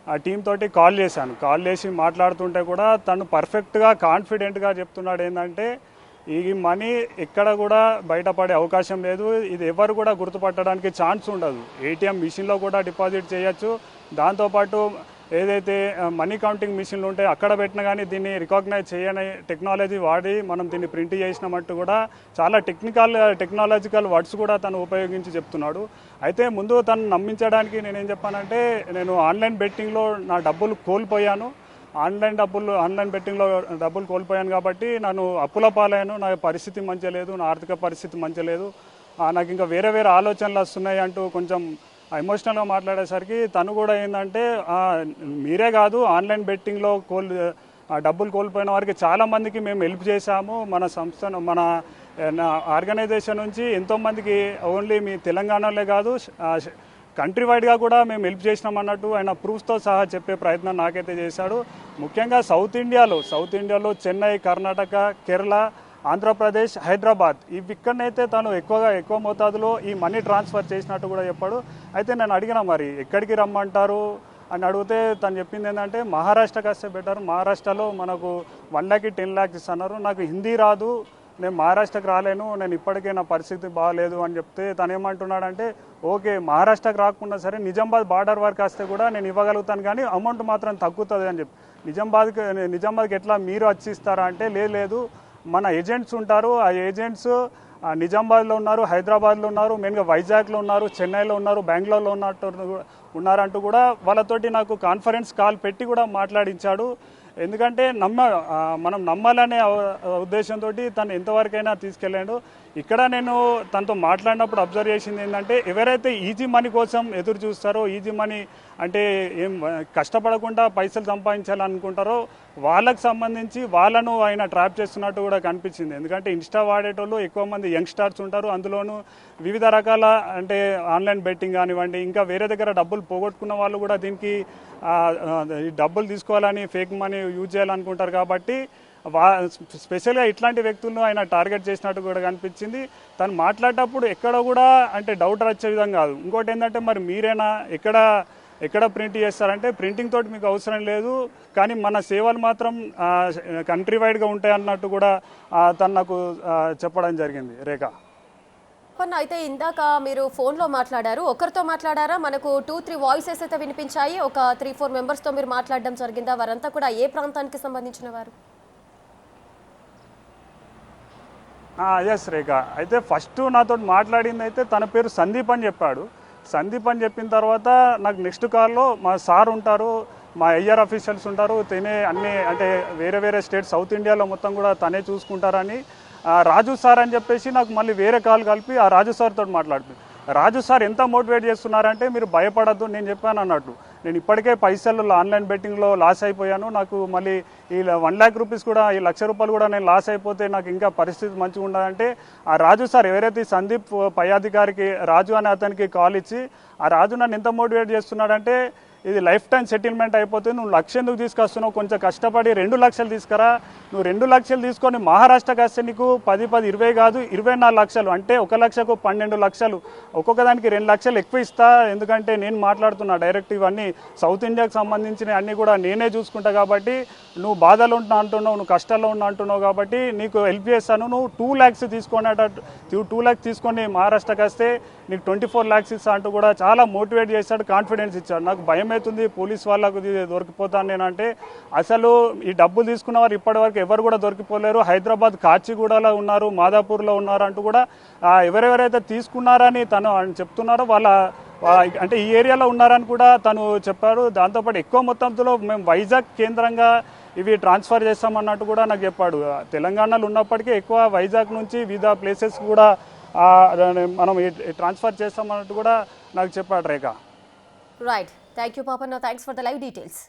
ఆ టీం తోటి కాల్ చేసి మాట్లాడుతుంటే కూడా తను పర్ఫెక్ట్గా కాన్ఫిడెంట్గా చెప్తున్నాడు. ఏంటంటే ఈ మనీ ఎక్కడ కూడా బయటపడే అవకాశం లేదు, ఇది ఎవరు కూడా గుర్తుపట్టడానికి ఛాన్స్ ఉండదు. ఏటీఎం మిషన్లో కూడా డిపాజిట్ చేయొచ్చు. దాంతోపాటు ఏదైతే మనీ కౌంటింగ్ మిషన్లు ఉంటాయో అక్కడ పెట్టినా కానీ దీన్ని రికాగ్నైజ్ చేయని టెక్నాలజీ వాడి మనం దీన్ని ప్రింట్ చేసినామంటూ కూడా చాలా టెక్నాలజికల్ వర్డ్స్ కూడా తను ఉపయోగించి చెప్తున్నాడు. అయితే ముందు తను నమ్మించడానికి నేనేం చెప్పానంటే, నేను ఆన్లైన్ బెట్టింగ్లో నా డబ్బులు కోల్పోయాను, ఆన్లైన్ బెట్టింగ్లో డబ్బులు కోల్పోయాను కాబట్టి నన్ను అప్పుల పాలయ్యాను, నా పరిస్థితి మంచిగా లేదు, నా ఆర్థిక పరిస్థితి మంచిగా లేదు, నాకు ఇంకా వేరే ఆలోచనలు వస్తున్నాయి అంటూ కొంచెం ఎమోషనల్గా మాట్లాడేసరికి తను కూడా ఏంటంటే, మీరే కాదు ఆన్లైన్ బెట్టింగ్లో డబ్బులు కోల్పోయిన వారికి చాలామందికి మేము హెల్ప్ చేశాము, మన సంస్థను మన ఆర్గనైజేషన్ నుంచి ఎంతోమందికి ఓన్లీ మీ తెలంగాణలో కాదు కంట్రీ వైడ్గా కూడా మేము హెల్ప్ చేసినాం అన్నట్టు ఆయన ప్రూఫ్స్తో సహా చెప్పే ప్రయత్నం నాకైతే చేశాడు. ముఖ్యంగా సౌత్ ఇండియాలో చెన్నై, కర్ణాటక, కేరళ, ఆంధ్రప్రదేశ్, హైదరాబాద్ ఇక్కడనైతే తను ఎక్కువ మోతాదులో ఈ మనీ ట్రాన్స్ఫర్ చేసినట్టు కూడా చెప్పాడు. అయితే నేను అడిగిన మరి ఎక్కడికి రమ్మంటారు అని అడిగితే తను చెప్పింది ఏంటంటే, మహారాష్ట్రకి వస్తే బెటర్, మహారాష్ట్రలో మనకు 1 lakh 10 lakhs ఇస్తున్నారు, నాకు హిందీ రాదు, నేను మహారాష్ట్రకి రాలేను, నేను ఇప్పటికే నా పరిస్థితి బాగాలేదు అని చెప్తే తను ఏమంటున్నాడంటే, ఓకే మహారాష్ట్రకి రాకుండా సరే నిజామాబాద్ బార్డర్ వరకు వస్తే కూడా నేను ఇవ్వగలుగుతాను కానీ అమౌంట్ మాత్రం తగ్గుతుంది అని చెప్పి. నిజామాబాద్కి ఎట్లా మీరు వచ్చి ఇస్తారా అంటే, లేదు మన ఏజెంట్స్ ఉంటారు, ఆ ఏజెంట్స్ నిజామాబాద్లో ఉన్నారు, హైదరాబాద్లో ఉన్నారు, మెయిన్గా వైజాగ్లో ఉన్నారు, చెన్నైలో ఉన్నారు, బెంగళూరులో ఉన్నారంటూ కూడా వాళ్ళతోటి నాకు కాన్ఫరెన్స్ కాల్ పెట్టి కూడా మాట్లాడించాడు. ఎందుకంటే మనం నమ్మాలనే ఉద్దేశంతో తను ఎంతవరకైనా తీసుకెళ్ళాడు. ఇక్కడ నేను తనతో మాట్లాడినప్పుడు అబ్జర్వ్ చేసింది ఏంటంటే, ఎవరైతే ఈజీ మనీ కోసం ఎదురు చూస్తారో, ఈజీ మనీ అంటే ఏం కష్టపడకుండా పైసలు సంపాదించాలనుకుంటారో వాళ్ళకు సంబంధించి వాళ్ళను ఆయన ట్రాప్ చేస్తున్నట్టు కూడా కనిపించింది. ఎందుకంటే ఇన్స్టా వాడేటోళ్ళు ఎక్కువ మంది యంగ్స్టర్స్ ఉంటారు, అందులోనూ వివిధ రకాల అంటే ఆన్లైన్ బెట్టింగ్ కానివ్వండి, ఇంకా వేరే దగ్గర డబ్బులు పోగొట్టుకున్న వాళ్ళు కూడా దీనికి డబ్బులు తీసుకోవాలని ఫేక్ మనీ యూజ్ చేయాలనుకుంటారు. కాబట్టి స్పెషల్గా ఇట్లాంటి వ్యక్తులను ఆయన టార్గెట్ చేసినట్టు కూడా కనిపించింది. తను మాట్లాడేటప్పుడు ఎక్కడ కూడా అంటే డౌట్ వచ్చే విధంగా కాదు. ఇంకోటి ఏంటంటే, మరి మీరేనా ఎక్కడ ప్రింట్ చేస్తారంటే, ప్రింటింగ్ తోటి మీకు అవసరం లేదు కానీ మన సేవలు మాత్రం కంట్రీ వైడ్గా ఉంటాయి అన్నట్టు కూడా తను నాకు చెప్పడం జరిగింది. రేఖ, అయితే ఇందాక మీరు ఫోన్లో మాట్లాడారు, ఒకరితో మాట్లాడారా? మనకు 2-3 వాయిసెస్ అయితే వినిపించాయి. ఒక 3-4 మెంబర్స్తో మీరు మాట్లాడడం జరిగిందా? వారంతా కూడా ఏ ప్రాంతానికి సంబంధించిన వారు? ఎస్ రేఖ, అయితే ఫస్ట్ నాతో మాట్లాడింది అయితే తన పేరు సందీప్ అని చెప్పాడు. సందీప్ అని చెప్పిన తర్వాత నాకు నెక్స్ట్ కాల్లో మా సార్ ఉంటారు, మా ఐఆర్ ఆఫీషియల్స్ ఉంటారు, తనే అన్నీ అంటే వేరే స్టేట్ సౌత్ ఇండియాలో మొత్తం కూడా తనే చూసుకుంటారని రాజు సార్ అని చెప్పేసి నాకు మళ్ళీ వేరే కాల్ కలిపి ఆ రాజు సార్ తోటి మాట్లాడుతుంది. రాజు సార్ ఎంత మోటివేట్ చేస్తున్నారంటే, మీరు భయపడద్దు, నేను చెప్పాను అన్నట్టు నేను ఇప్పటికే పైసలు ఆన్లైన్ బెట్టింగ్లో లాస్ అయిపోయాను. నాకు మళ్ళీ ఈ 1 lakh రూపీస్ కూడా, ఈ ₹1,00,000 కూడా నేను లాస్ అయిపోతే నాకు ఇంకా పరిస్థితి మంచిగా ఉండదంటే ఆ రాజు సార్ ఎవరైతే సందీప్ పై అధికారికి రాజు అనే అతనికి కాల్ ఇచ్చి ఆ రాజు నన్ను ఎంత మోటివేట్ చేస్తున్నాడంటే ఇది లైఫ్ టైం సెటిల్మెంట్ అయిపోతుంది, నువ్వు 1,00,000 ఎందుకు తీసుకొస్తున్నావు, కొంచెం కష్టపడి 2 లక్షలు తీసుకురా, నువ్వు 2 లక్షలు తీసుకొని మహారాష్ట్రకి వస్తే నీకు 10, 20 కాదు 24 లక్షలు, అంటే 1 లక్షకు 12 లక్షలు, ఒక్కొక్క దానికి 2 లక్షలు ఎక్కువ ఇస్తా, ఎందుకంటే నేను మాట్లాడుతున్నా డైరెక్ట్ ఇవన్నీ సౌత్ ఇండియాకి సంబంధించిన అన్నీ కూడా నేనే చూసుకుంటా కాబట్టి నువ్వు బాధలు ఉంటున్నా అంటున్నావు, నువ్వు కష్టాల్లో ఉన్నా అంటున్నావు కాబట్టి నీకు హెల్ప్ చేస్తాను, నువ్వు 2 lakhs తీసుకునేటట్టు 2 lakhs తీసుకొని మహారాష్ట్రకి వస్తే నీకు 24 lakhs ఇస్తా అంటూ కూడా చాలా మోటివేట్ చేశాడు, కాన్ఫిడెన్స్ ఇచ్చాడు. నాకు భయం అవుతుంది పోలీస్ వాళ్ళకు దొరికిపోతాను నేనంటే, అసలు ఈ డబ్బులు తీసుకున్న వారు ఇప్పటివరకు ఎవరు కూడా దొరికిపోలేరు. హైదరాబాద్ కాచిగూడలో ఉన్నారు, మాదాపూర్లో ఉన్నారు అంటూ కూడా ఎవరెవరైతే తీసుకున్నారని తను చెప్తున్నారో వాళ్ళ అంటే ఈ ఏరియాలో ఉన్నారని కూడా తను చెప్పారు. దాంతోపాటు ఎక్కువ మొత్తంలో మేము వైజాగ్ కేంద్రంగా ఇవి ట్రాన్స్ఫర్ చేస్తామన్నట్టు కూడా నాకు చెప్పాడు. తెలంగాణలో ఉన్నప్పటికీ ఎక్కువ వైజాగ్ నుంచి వివిధ ప్లేసెస్ కూడా మనం ట్రాన్స్ఫర్ చేస్తామన్నట్టు కూడా నాకు చెప్పాడు Rekha. Right, thank you Papanna, thanks for the live details.